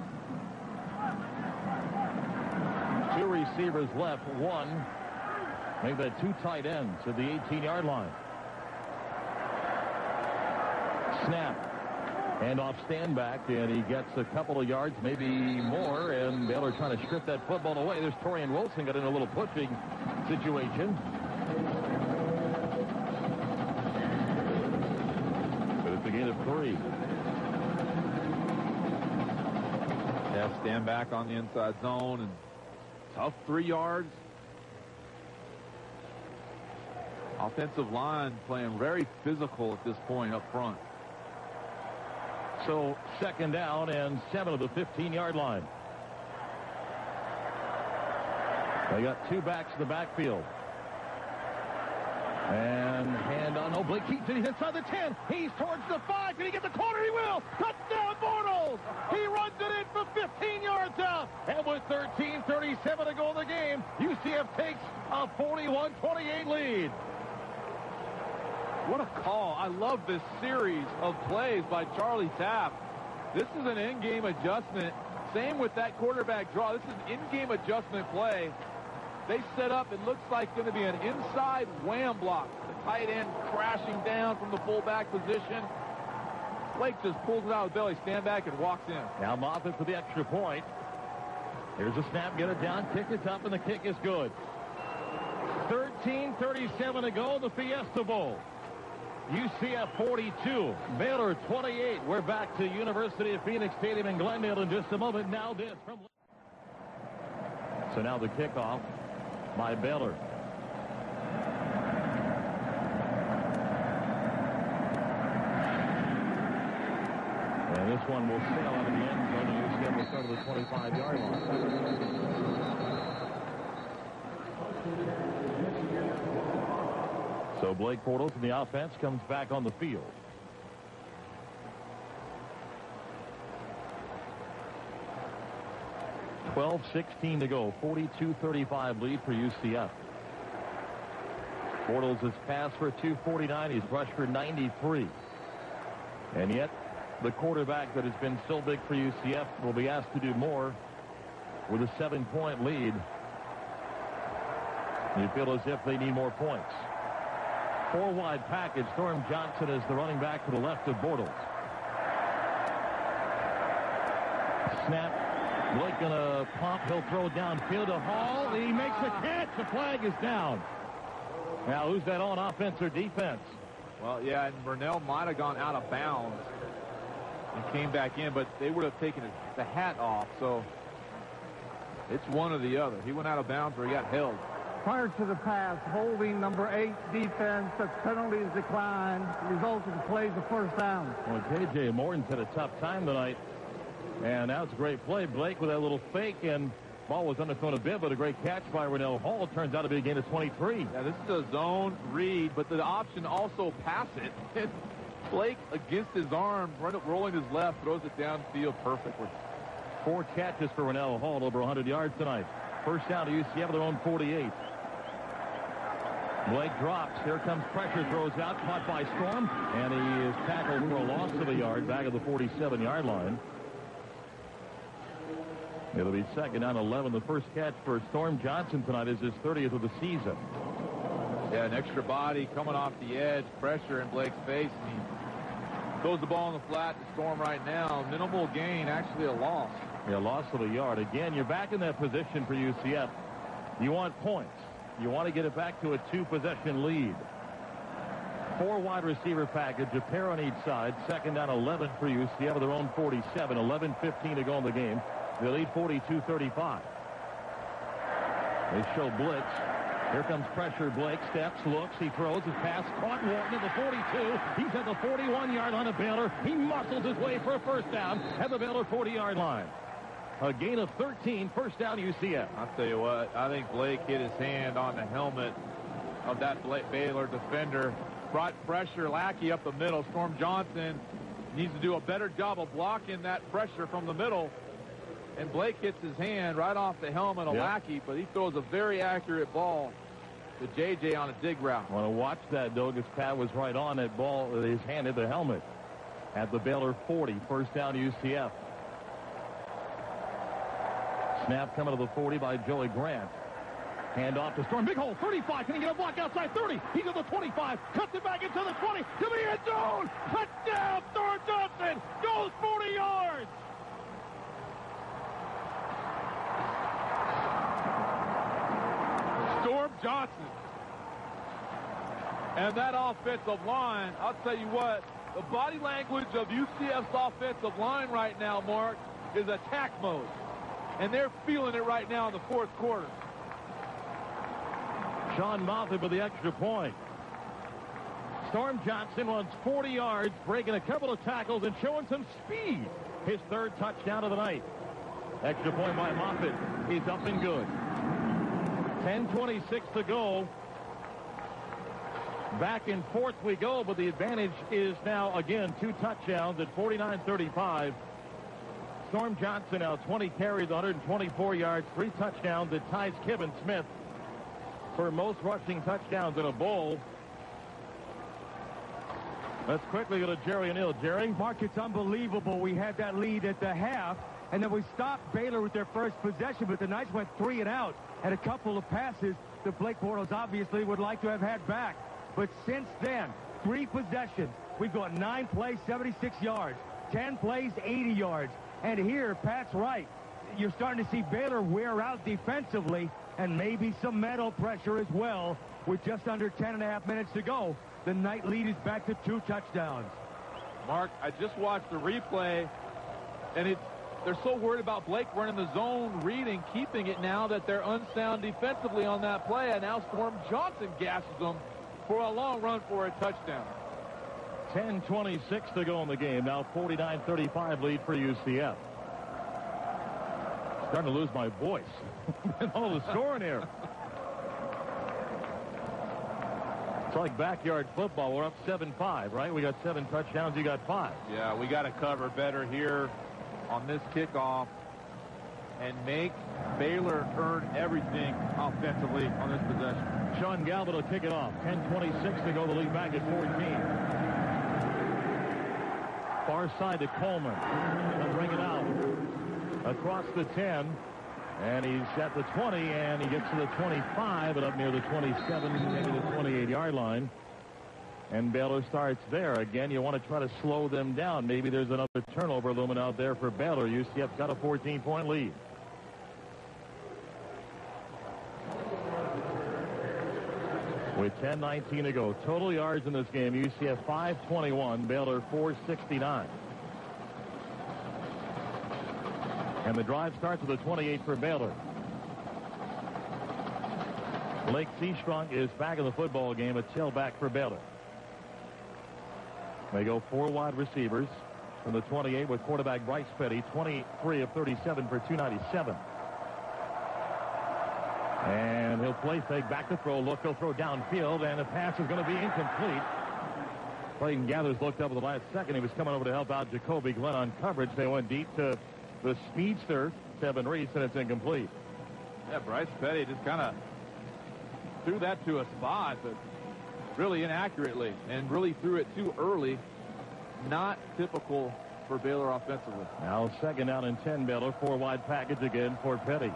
2 receivers left. 1. Maybe that 2 tight ends at the 18-yard line. Snap. And off Stanback, and he gets a couple of yards, maybe more, and Baylor trying to strip that football away. There's Torian Wilson got in a little pushing situation. But it's a gain of 3.
Yeah, Stanback on the inside zone, and tough 3 yards. Offensive line playing very physical at this point up front.
So 2nd down and 7 of the 15-yard line. They got 2 backs in the backfield. And hand on. Oh, Blake keeps it. He's inside the 10. He's towards the 5. Can he get the corner? He will. Touchdown, Bortles. He runs it in for 15 yards out. And with 13:37 to go in the game, UCF takes a 41-28 lead.
What a call. I love this series of plays by Charlie Tapp. This is an in-game adjustment. Same with that quarterback draw. This is an in-game adjustment play. They set up, it looks like going to be an inside wham block. The tight end crashing down from the fullback position. Blake just pulls it out of the belly, stand back, and walks in.
Now Moffitt for the extra point. Here's a snap, get it down, kick is up, and the kick is good. 13:37 to go in the Fiesta Bowl. UCF 42, Baylor 28. We're back to University of Phoenix Stadium in Glendale in just a moment. Now this from. So now the kickoff by Baylor. And this one will sail out of the end zone, and UCF will start at the 25-yard line. So Blake Bortles in the offense comes back on the field. .12:16 to go. 42-35 lead for UCF. Bortles has passed for 249. He's rushed for 93. And yet the quarterback that has been so big for UCF will be asked to do more with a 7-point lead. You feel as if they need more points. 4-wide package. Storm Johnson is the running back to the left of Bortles. Snap. Blake gonna pump. He'll throw downfield to Hall. He makes a catch. The flag is down. Now, who's that on, offense or defense?
Well, yeah, and Burnell might have gone out of bounds and came back in, but they would have taken the hat off. So it's one or the other. He went out of bounds or he got held.
Prior to the pass, holding number 8 defense, the penalties declined, resulted in plays of first down.
Well, J.J. Morton's had a tough time tonight. And now it's a great play. Blake with that little fake, and ball was underthrown a bit, but a great catch by Rennell Hall. Turns out to be a gain of 23.
Yeah, this is a zone read, but the option also pass it. Blake against his arm, rolling his left, throws it downfield perfectly.
4 catches for Rennell Hall, over 100 yards tonight. First down to UCF, their own 48. Blake drops. Here comes pressure, throws out, caught by Storm, and he is tackled for a loss of a yard back at the 47-yard line. It'll be second down 11. The first catch for Storm Johnson tonight is his 30th of the season.
Yeah, an extra body coming off the edge, pressure in Blake's face, and he throws the ball in the flat to Storm right now. Minimal gain, actually a loss.
Yeah, loss of a yard. Again, you're back in that position for UCF. You want points. You want to get it back to a 2-possession lead. 4 wide receiver package, a pair on each side. Second down 11 for UCF, their own 47. 11:15 to go in the game. They lead 42-35. They show blitz. Here comes pressure. Blake steps, looks, he throws his pass. Caught Wharton at the 42. He's at the 41-yard line of Baylor. He muscles his way for a first down at the Baylor 40-yard line. A gain of 13, first down UCF.
I'll tell you what, I think Blake hit his hand on the helmet of that Baylor defender. Brought pressure, Lackey up the middle. Storm Johnson needs to do a better job of blocking that pressure from the middle. And Blake hits his hand right off the helmet of Lackey, but he throws a very accurate ball to J.J. on a dig route.
I want to watch that, though, because Pat was right on that ball. His hand hit the helmet at the Baylor 40. First down UCF. Snap coming to the 40 by Joey Grant. Hand off to Storm. Big hole, 35. Can he get a block outside 30? He's at the 25. Cuts it back into the 20. To the end zone. Touchdown, Storm Johnson. Goes 40 yards.
Storm Johnson. And that offensive line, I'll tell you what, the body language of UCF's offensive line right now, Mark, is attack mode. And they're feeling it right now in the fourth quarter.
Sean Moffitt with the extra point. Storm Johnson wants 40 yards, breaking a couple of tackles and showing some speed. His 3rd touchdown of the night. Extra point by Moffitt. He's up and good. 10:26 to go. Back and forth we go, but the advantage is now, again, 2 touchdowns at 49-35. Storm Johnson now 20 carries, 124 yards, 3 touchdowns. It ties Kevin Smith for most rushing touchdowns in a bowl. Let's quickly go to Jerry O'Neill. Jerry?
Mark, it's unbelievable. We had that lead at the half, and then we stopped Baylor with their first possession, but the Knights went 3 and out. Had a couple of passes that Blake Bortles obviously would like to have had back. But since then, 3 possessions. We've got 9 plays, 76 yards. 10 plays, 80 yards. And here, Pat's right. You're starting to see Baylor wear out defensively and maybe some mental pressure as well with just under 10.5 minutes to go. The Knight lead is back to 2 touchdowns.
Mark, I just watched the replay, and they're so worried about Blake running the zone, reading, keeping it now that they're unsound defensively on that play, and now Storm Johnson gasses them for a long run for a touchdown.
10:26 to go in the game. Now 49-35 lead for UCF. Starting to lose my voice. All the score in here. It's like backyard football. We're up 7-5, right? We got 7 touchdowns. You got 5.
Yeah, we got to cover better here on this kickoff and make Baylor earn everything offensively on this possession.
Sean Galvin will kick it off. 10:26 to go. The lead back at 14. Far side to Coleman. He'll bring it out across the 10. And he's at the 20, and he gets to the 25, but up near the 27, maybe the 28-yard line. And Baylor starts there. Again, you want to try to slow them down. Maybe there's another turnover looming out there for Baylor. UCF's got a 14-point lead. With 10:19 to go. Total yards in this game, UCF 521, Baylor 469. And the drive starts with a 28 for Baylor. Blake Seastrunk is back in the football game, a tailback for Baylor. They go 4 wide receivers from the 28 with quarterback Bryce Petty, 23 of 37 for 297. And he'll play fake, back to throw, look, he'll throw downfield, and the pass is going to be incomplete. Clayton Gathers looked up at the last second. He was coming over to help out Jacoby Glenn on coverage. They went deep to the speedster, Tevin Reese, and it's incomplete.
Yeah, Bryce Petty just kind of threw that to a spot, but really inaccurately, and really threw it too early. Not typical for Baylor offensively.
Now 2nd down and 10, Baylor. 4-wide package again for Petty.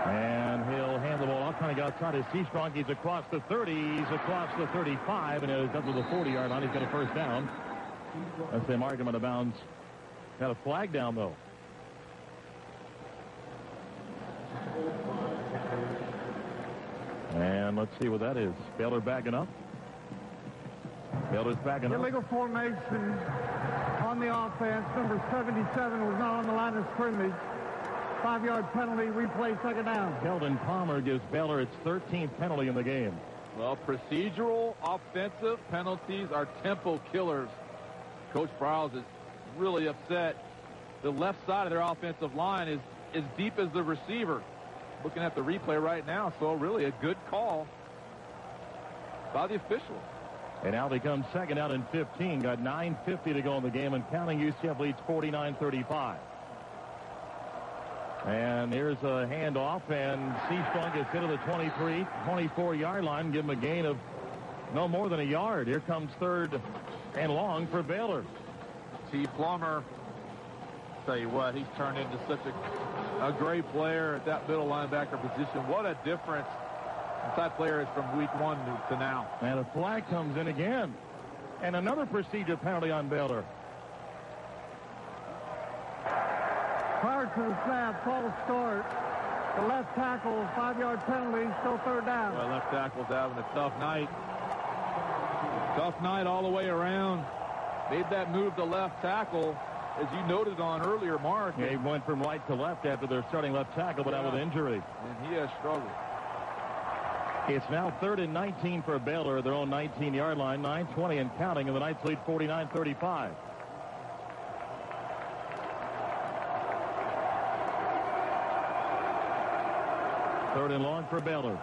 And he'll hand the ball off, trying to get outside his C-Strong. He's across the 30, he's across the 35, and it's up to the 40-yard line. He's got a first down. That's the Marc out of bounds. Got a flag down, though. And let's see what that is. Baylor backing up. Baylor's backing up.
Illegal formation on the offense. Number 77 was not on the line of scrimmage. 5-yard penalty, replay, 2nd down.
Keldon Palmer gives Baylor its 13th penalty in the game.
Well, procedural offensive penalties are tempo killers. Coach Briles is really upset. The left side of their offensive line is as deep as the receiver. Looking at the replay right now, so really a good call by the officials.
And now they come 2nd down and 15. Got 9:50 to go in the game, and counting. UCF leads 49-35. And here's a handoff, and C-Strong gets into the 23, 24-yard line. Give him a gain of no more than a yard. Here comes 3rd and long for Baylor.
T. Plummer, tell you what, he's turned into such a great player at that middle linebacker position. What a difference that player is from week 1 to now.
And a flag comes in again. And another procedure penalty on Baylor.
Prior to the snap, false start. The left tackle, 5-yard penalty, still 3rd down.
Well, left tackle's having a tough night. Tough night all the way around. Made that move to left tackle, as you noted on earlier, Mark.
Yeah, he went from right to left after their starting left tackle, but out with injury.
And he has struggled.
It's now 3rd and 19 for Baylor at their own 19-yard line. 9:20 and counting, and the Knights lead 49-35. Third and long for Baylor.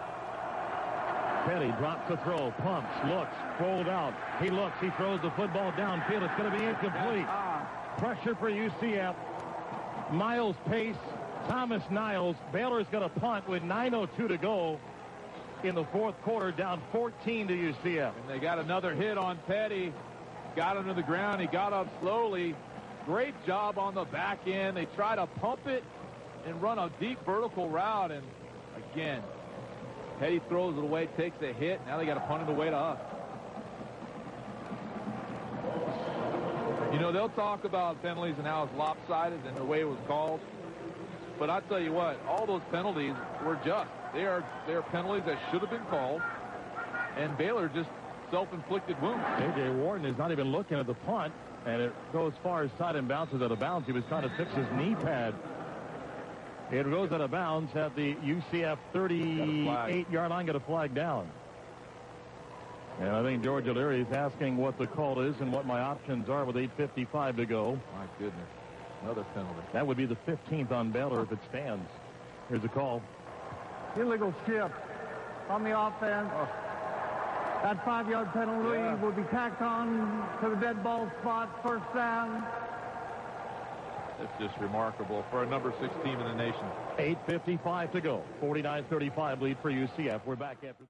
Petty drops the throw, pumps, looks, rolled out. He looks, he throws the football downfield. It's going to be incomplete. Pressure for UCF. Miles pace, Thomas Niles. Baylor's got a punt with 9:02 to go in the 4th quarter, down 14 to UCF.
And they got another hit on Petty. Got him to the ground. He got up slowly. Great job on the back end. They try to pump it and run a deep vertical route, and again, Petty throws it away, takes a hit. Now they got to punt it away to us. You know, they'll talk about penalties and how it's lopsided and the way it was called. But I tell you what, all those penalties were just. They are penalties that should have been called. And Baylor just self-inflicted wounds.
A.J. Wharton is not even looking at the punt, and it goes far as side and bounces out of bounds. He was trying to fix his knee pad. It goes out of bounds at the UCF 38-yard line. Got a flag down. And I think George O'Leary is asking what the call is and what my options are with 8:55 to go.
My goodness. Another penalty.
That would be the 15th on Baylor if it stands. Here's a call.
Illegal shift on the offense. That 5-yard penalty will be tacked on to the dead ball spot. 1st down.
It's just remarkable for a number 6 team in the nation.
8:55 to go. 49-35 lead for UCF. We're back after.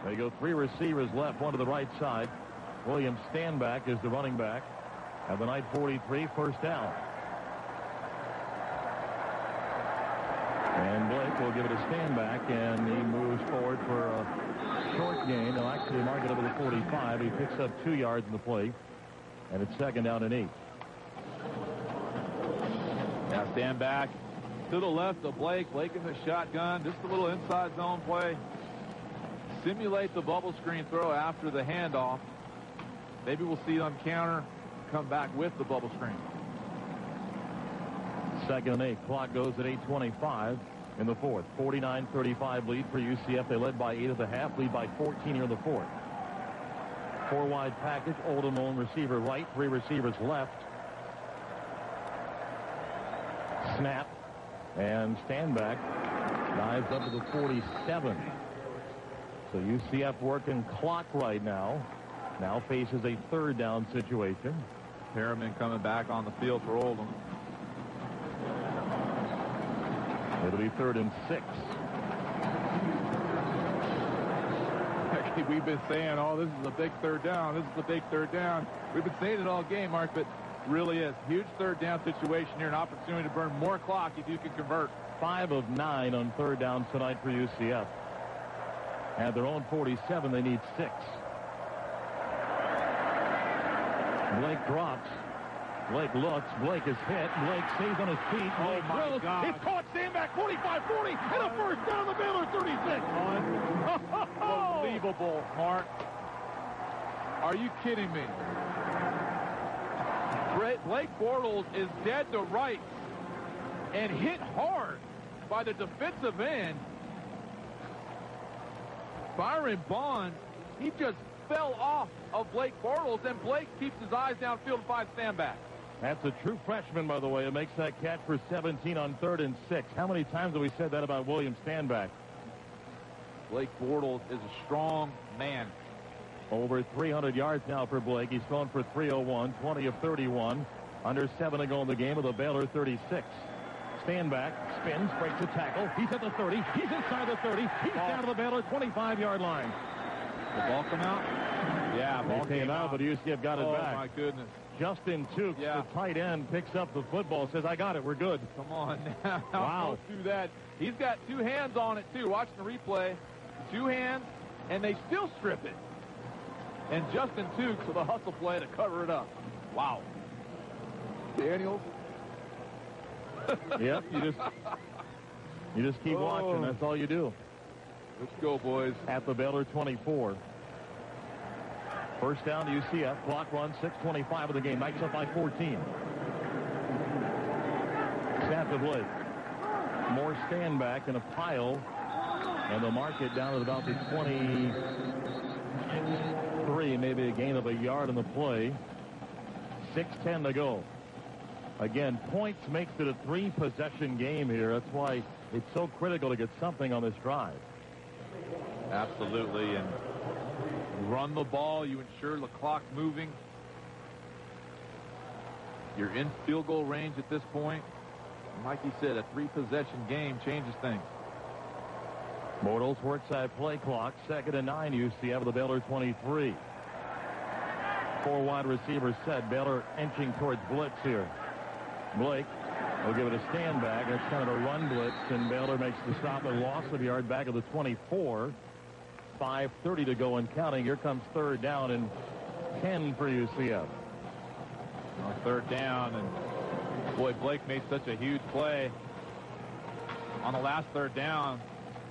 They go 3 receivers left, one to the right side. William Stanback is the running back. At the night 43, 1st down. And Blake will give it a Stanback, and he moves forward for a short gain. They'll actually mark it over the 45. He picks up 2 yards in the play, and it's 2nd down and 8.
Now Stanback to the left of Blake. Blake in the shotgun. Just a little inside zone play. Simulate the bubble screen throw after the handoff. Maybe we'll see it on counter. Come back with the bubble screen.
2nd and 8. Clock goes at 8:25 in the 4th. 49-35 lead for UCF. They led by 8 at the half. Lead by 14 here in the 4th. 4-wide package. Oldham on receiver right. 3 receivers left. Snap. And Stanback dives up to the 47. So UCF working clock right now. Now faces a 3rd down situation.
Perriman coming back on the field for Oldham.
It'll be 3rd and 6.
We've been saying, oh, this is a big 3rd down. This is a big 3rd down. We've been saying it all game, Mark, but really is. Huge 3rd down situation here. An opportunity to burn more clock if you can convert.
5 of 9 on 3rd down tonight for UCF. At their own 47, they need 6. Blake drops. Blake looks. Blake is hit. Blake stays on his feet. Blake throws. He's caught. Stand back. 45-40. And a first down the Baylor 36.
Unbelievable, Mark. Are you kidding me? Blake Bortles is dead to rights and hit hard by the defensive end. Byron Bond, he just fell off of Blake Bortles, and Blake keeps his eyes downfield and finds stand back.
That's a true freshman, by the way, who makes that catch for 17 on 3rd and 6. How many times have we said that about William Standback?
Blake Bortles is a strong man.
Over 300 yards now for Blake. He's thrown for 301, 20 of 31. Under 7 to go in the game with a Baylor 36. Standback, spins, breaks a tackle. He's at the 30. He's inside the 30. He's down to the Baylor 25-yard line.
The ball come out? Yeah, ball
came out, but UCF got it back.
Oh, my goodness.
Justin Tukes, the tight end, picks up the football, says, I got it, we're good.
Come on now.
Wow.
Don't do that. He's got 2 hands on it, too. Watching the replay. 2 hands, and they still strip it. And Justin Tukes with a hustle play to cover it up. Wow. Daniels.
Yep, you just keep watching. That's all you do.
Let's go, boys.
At the Baylor 24. First down to UCF. Clock runs 6:25 of the game. Knights up by 14. Snap to Blake. More stand back in a pile. And they'll mark it down at about the 23. Maybe a gain of a yard in the play. 6:10 to go. Again, points makes it a 3-possession game here. That's why it's so critical to get something on this drive.
Absolutely. And you run the ball. You ensure the clock moving. You're in field goal range at this point. And like you said, a 3-possession game changes things.
Bortles works that play clock. 2nd and 9. UCF the Baylor 23. 4 wide receivers set. Baylor inching towards blitz here. Blake will give it a stand back. That's kind of a run blitz, and Baylor makes the stop and loss of a yard back of the 24. 5:30 to go and counting. Here comes 3rd down and 10 for UCF.
On 3rd down, and boy, Blake made such a huge play on the last 3rd down,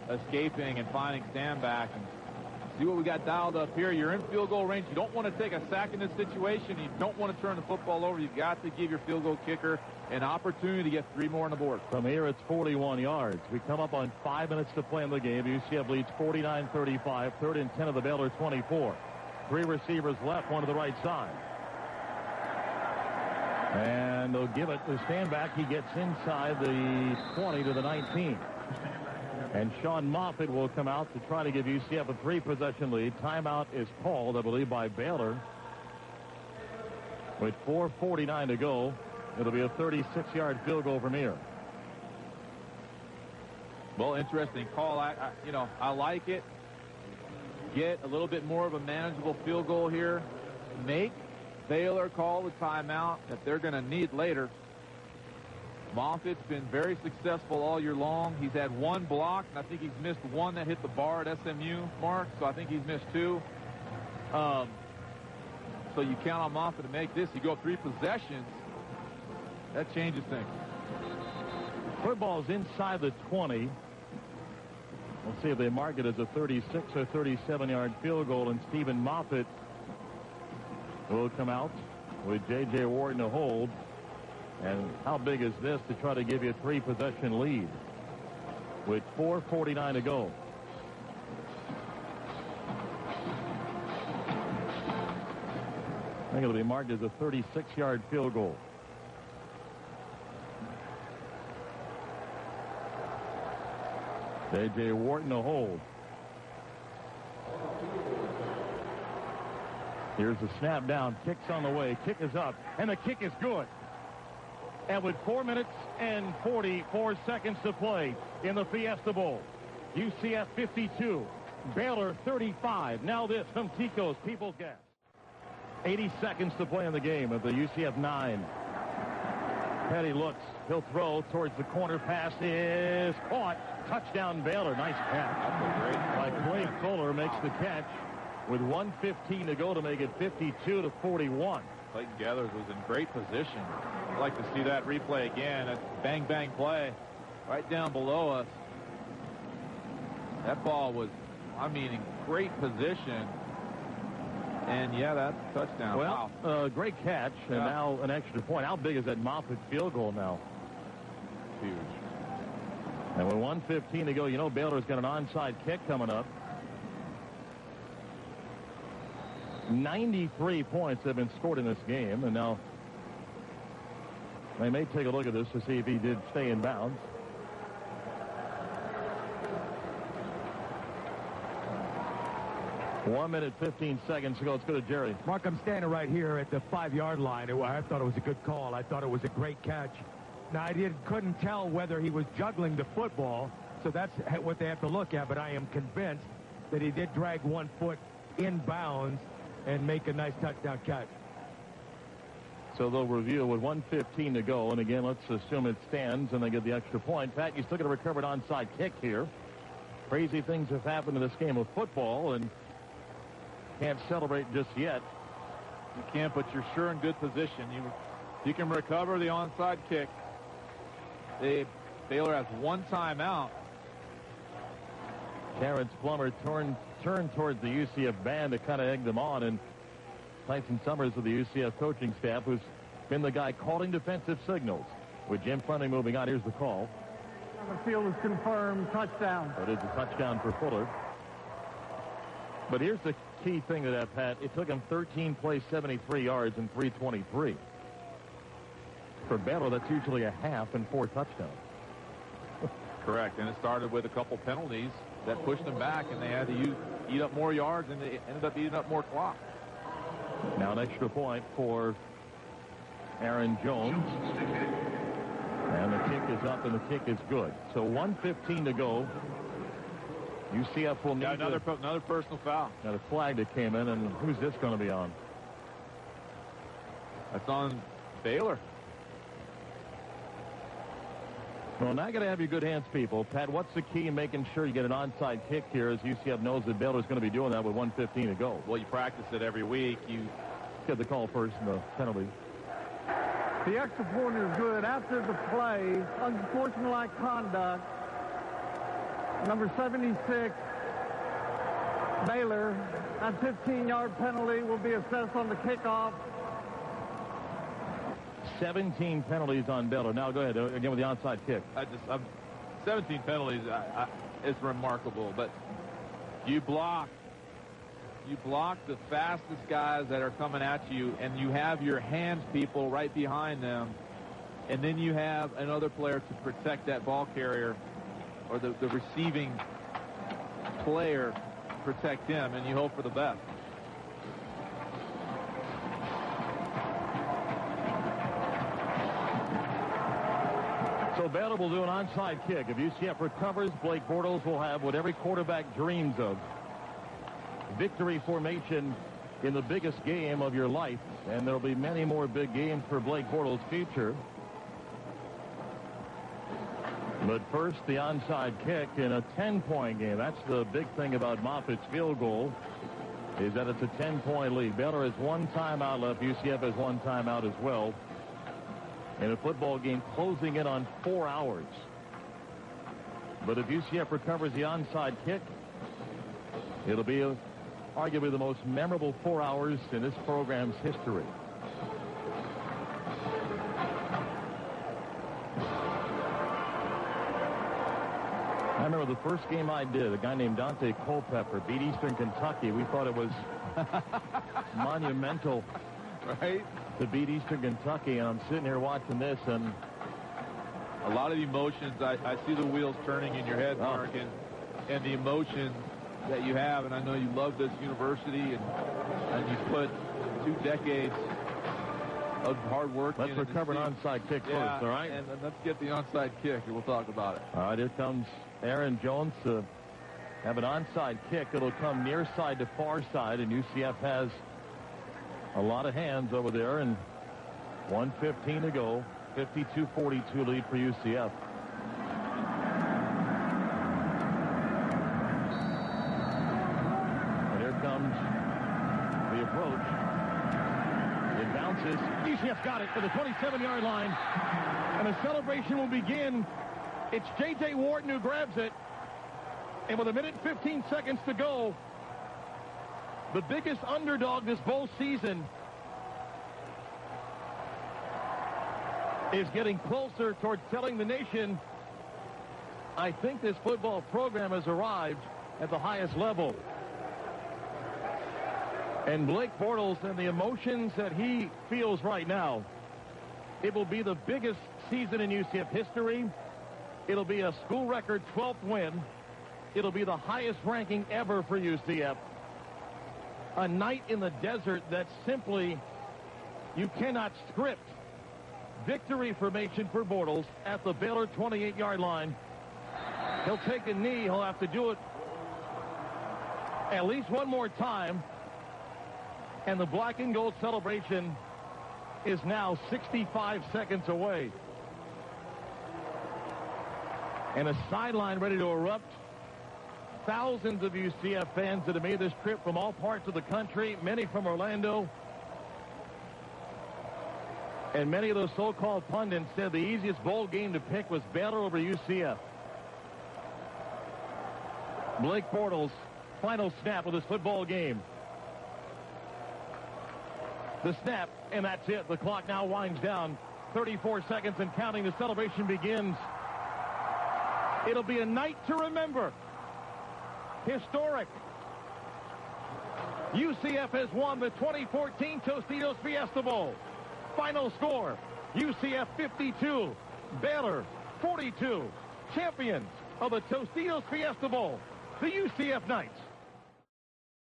escaping and finding stand back. And see what we got dialed up here. You're in field goal range. You don't want to take a sack in this situation. You don't want to turn the football over. You've got to give your field goal kicker an opportunity to get 3 more on the board.
From here, it's 41 yards. We come up on 5 minutes to play in the game. UCF leads 49-35. 3rd and 10 of the Baylor 24. 3 receivers left, one to the right side. And they'll give it to stand back. He gets inside the 20 to the 19. And Sean Moffitt will come out to try to give UCF a 3-possession lead. Timeout is called, I believe, by Baylor. With 4:49 to go, it'll be a 36-yard field goal from here.
Well, interesting call. I like it. Get a little bit more of a manageable field goal here. Make Baylor call the timeout that they're going to need later. Moffitt's been very successful all year long. He's had 1 block, and I think he's missed 1 that hit the bar at SMU, Mark. So I think he's missed 2. So you count on Moffitt to make this. You go 3 possessions. That changes things.
Football's inside the 20. We'll see if they mark it as a 36 or 37-yard field goal, and Stephen Moffitt will come out with J.J. Wharton to hold. And how big is this to try to give you a 3-possession lead with 4:49 to go? I think it'll be marked as a 36-yard field goal. J.J. Wharton to hold. Here's the snap down. Kick's on the way. Kick is up. And the kick is good. And with 4 minutes and 44 seconds to play in the Fiesta Bowl, UCF 52, Baylor 35. Now this from Tico's People's Gas. 80 seconds to play in the game at the UCF 9. Petty looks. He'll throw towards the corner. Pass is caught. Touchdown Baylor. Nice catch. By Blake Fuller makes the catch with 1:15 to go to make it 52-41.
Clayton Gathers was in great position. I'd like to see that replay again. A bang, bang play right down below us. That ball was, I mean, in great position. And, yeah, that's a touchdown.
Well,
wow.
Great catch, and now an extra point. How big is that Moffitt field goal now?
Huge.
And with 1:15 to go, you know Baylor's got an onside kick coming up. 93 points have been scored in this game, and now they may take a look at this to see if he did stay in bounds. One minute, 15 seconds to go. Let's go to Jerry.
Mark, I'm standing right here at the 5-yard line. I thought it was a good call. I thought it was a great catch. Now, I couldn't tell whether he was juggling the football, so that's what they have to look at, but I am convinced that he did drag 1 foot in bounds and make a nice touchdown catch.
So they'll review with 1:15 to go, and again, let's assume it stands and they get the extra point. Pat, you still got a recovered onside kick here. Crazy things have happened in this game of football, and can't celebrate just yet.
You can't, but you're sure in good position. You can recover the onside kick. Baylor has 1 timeout.
Terrence Plummer turned towards the UCF band to kind of egg them on, and Tyson Summers of the UCF coaching staff, who's been the guy calling defensive signals. With Jim Fleming moving on, here's the call.
The field is confirmed. Touchdown.
It is a touchdown for Fuller. But here's the key thing to that, Pat. It took him 13 plays, 73 yards, and 323. For Baylor, that's usually a half and 4 touchdowns.
Correct, and it started with a couple penalties that pushed them back, and they had to eat up more yards, and they ended up eating up more clock.
Now an extra point for Aaron Jones. And the kick is up, and the kick is good. So 1:15 to go. UCF will need
another personal foul.
Got a flag that came in, and who's this going to be on?
That's on Baylor.
Well, now got to have your good hands, people. Pat, what's the key in making sure you get an onside kick here, as UCF knows that Baylor's going to be doing that with 1:15 to go?
Well, you practice it every week. You
get the call first and the penalty.
The extra point is good. After the play, unsportsmanlike conduct, number 76, Baylor, that 15-yard penalty will be assessed on the kickoff.
17 penalties on Baylor. Now go ahead again with the onside kick. 17 penalties is remarkable, but you block the fastest guys that are coming at you, and you have your hands people right behind them, and then you have another player to protect that ball carrier or the receiving player, protect him, and you hope for the best.
So Baylor will do an onside kick. If UCF recovers, Blake Bortles will have what every quarterback dreams of. Victory formation in the biggest game of your life. And there'll be many more big games for Blake Bortles' future. But first, the onside kick in a 10-point game. That's the big thing about Moffitt's field goal, is that it's a 10-point lead. Baylor has 1 timeout left. UCF has 1 timeout as well. In a football game closing in on 4 hours. But if UCF recovers the onside kick, it'll be arguably the most memorable 4 hours in this program's history. I remember the first game I did, a guy named Dante Culpepper beat Eastern Kentucky. We thought it was monumental.
Right?
To beat Eastern Kentucky, and I'm sitting here watching this, and
a lot of emotions. I see the wheels turning in your head, Mark, and the emotion that you have, and I know you love this university, and you put 2 decades of hard work.
Let's recover an onside kick first, all right?
And let's get the onside kick, and we'll talk about it.
All right, here comes Aaron Jones to have an onside kick. It'll come near side to far side, and UCF has a lot of hands over there, and 1:15 to go. 52-42 lead for UCF. And here comes the approach. It bounces. UCF got it to the 27-yard line, and the celebration will begin. It's J.J. Wharton who grabs it, and with 1:15 to go, the biggest underdog this bowl season is getting closer towards telling the nation, I think this football program has arrived at the highest level. And Blake Bortles and the emotions that he feels right now, it will be the biggest season in UCF history. It'll be a school record 12th win. It'll be the highest ranking ever for UCF. A night in the desert that simply you cannot script. Victory formation for Bortles at the Baylor 28-yard line. He'll take a knee. He'll have to do it at least one more time. And the black and gold celebration is now 65 seconds away. And a sideline ready to erupt. Thousands of UCF fans that have made this trip from all parts of the country, many from Orlando. And many of those so-called pundits said the easiest bowl game to pick was Baylor over UCF. Blake Bortles, final snap of this football game. The snap, and that's it. The clock now winds down. 34 seconds and counting. The celebration begins. It'll be a night to remember. Historic. UCF has won the 2014 Tostitos Fiesta Bowl. Final score, UCF 52, Baylor 42. Champions of the Tostitos Fiesta Bowl, the UCF Knights.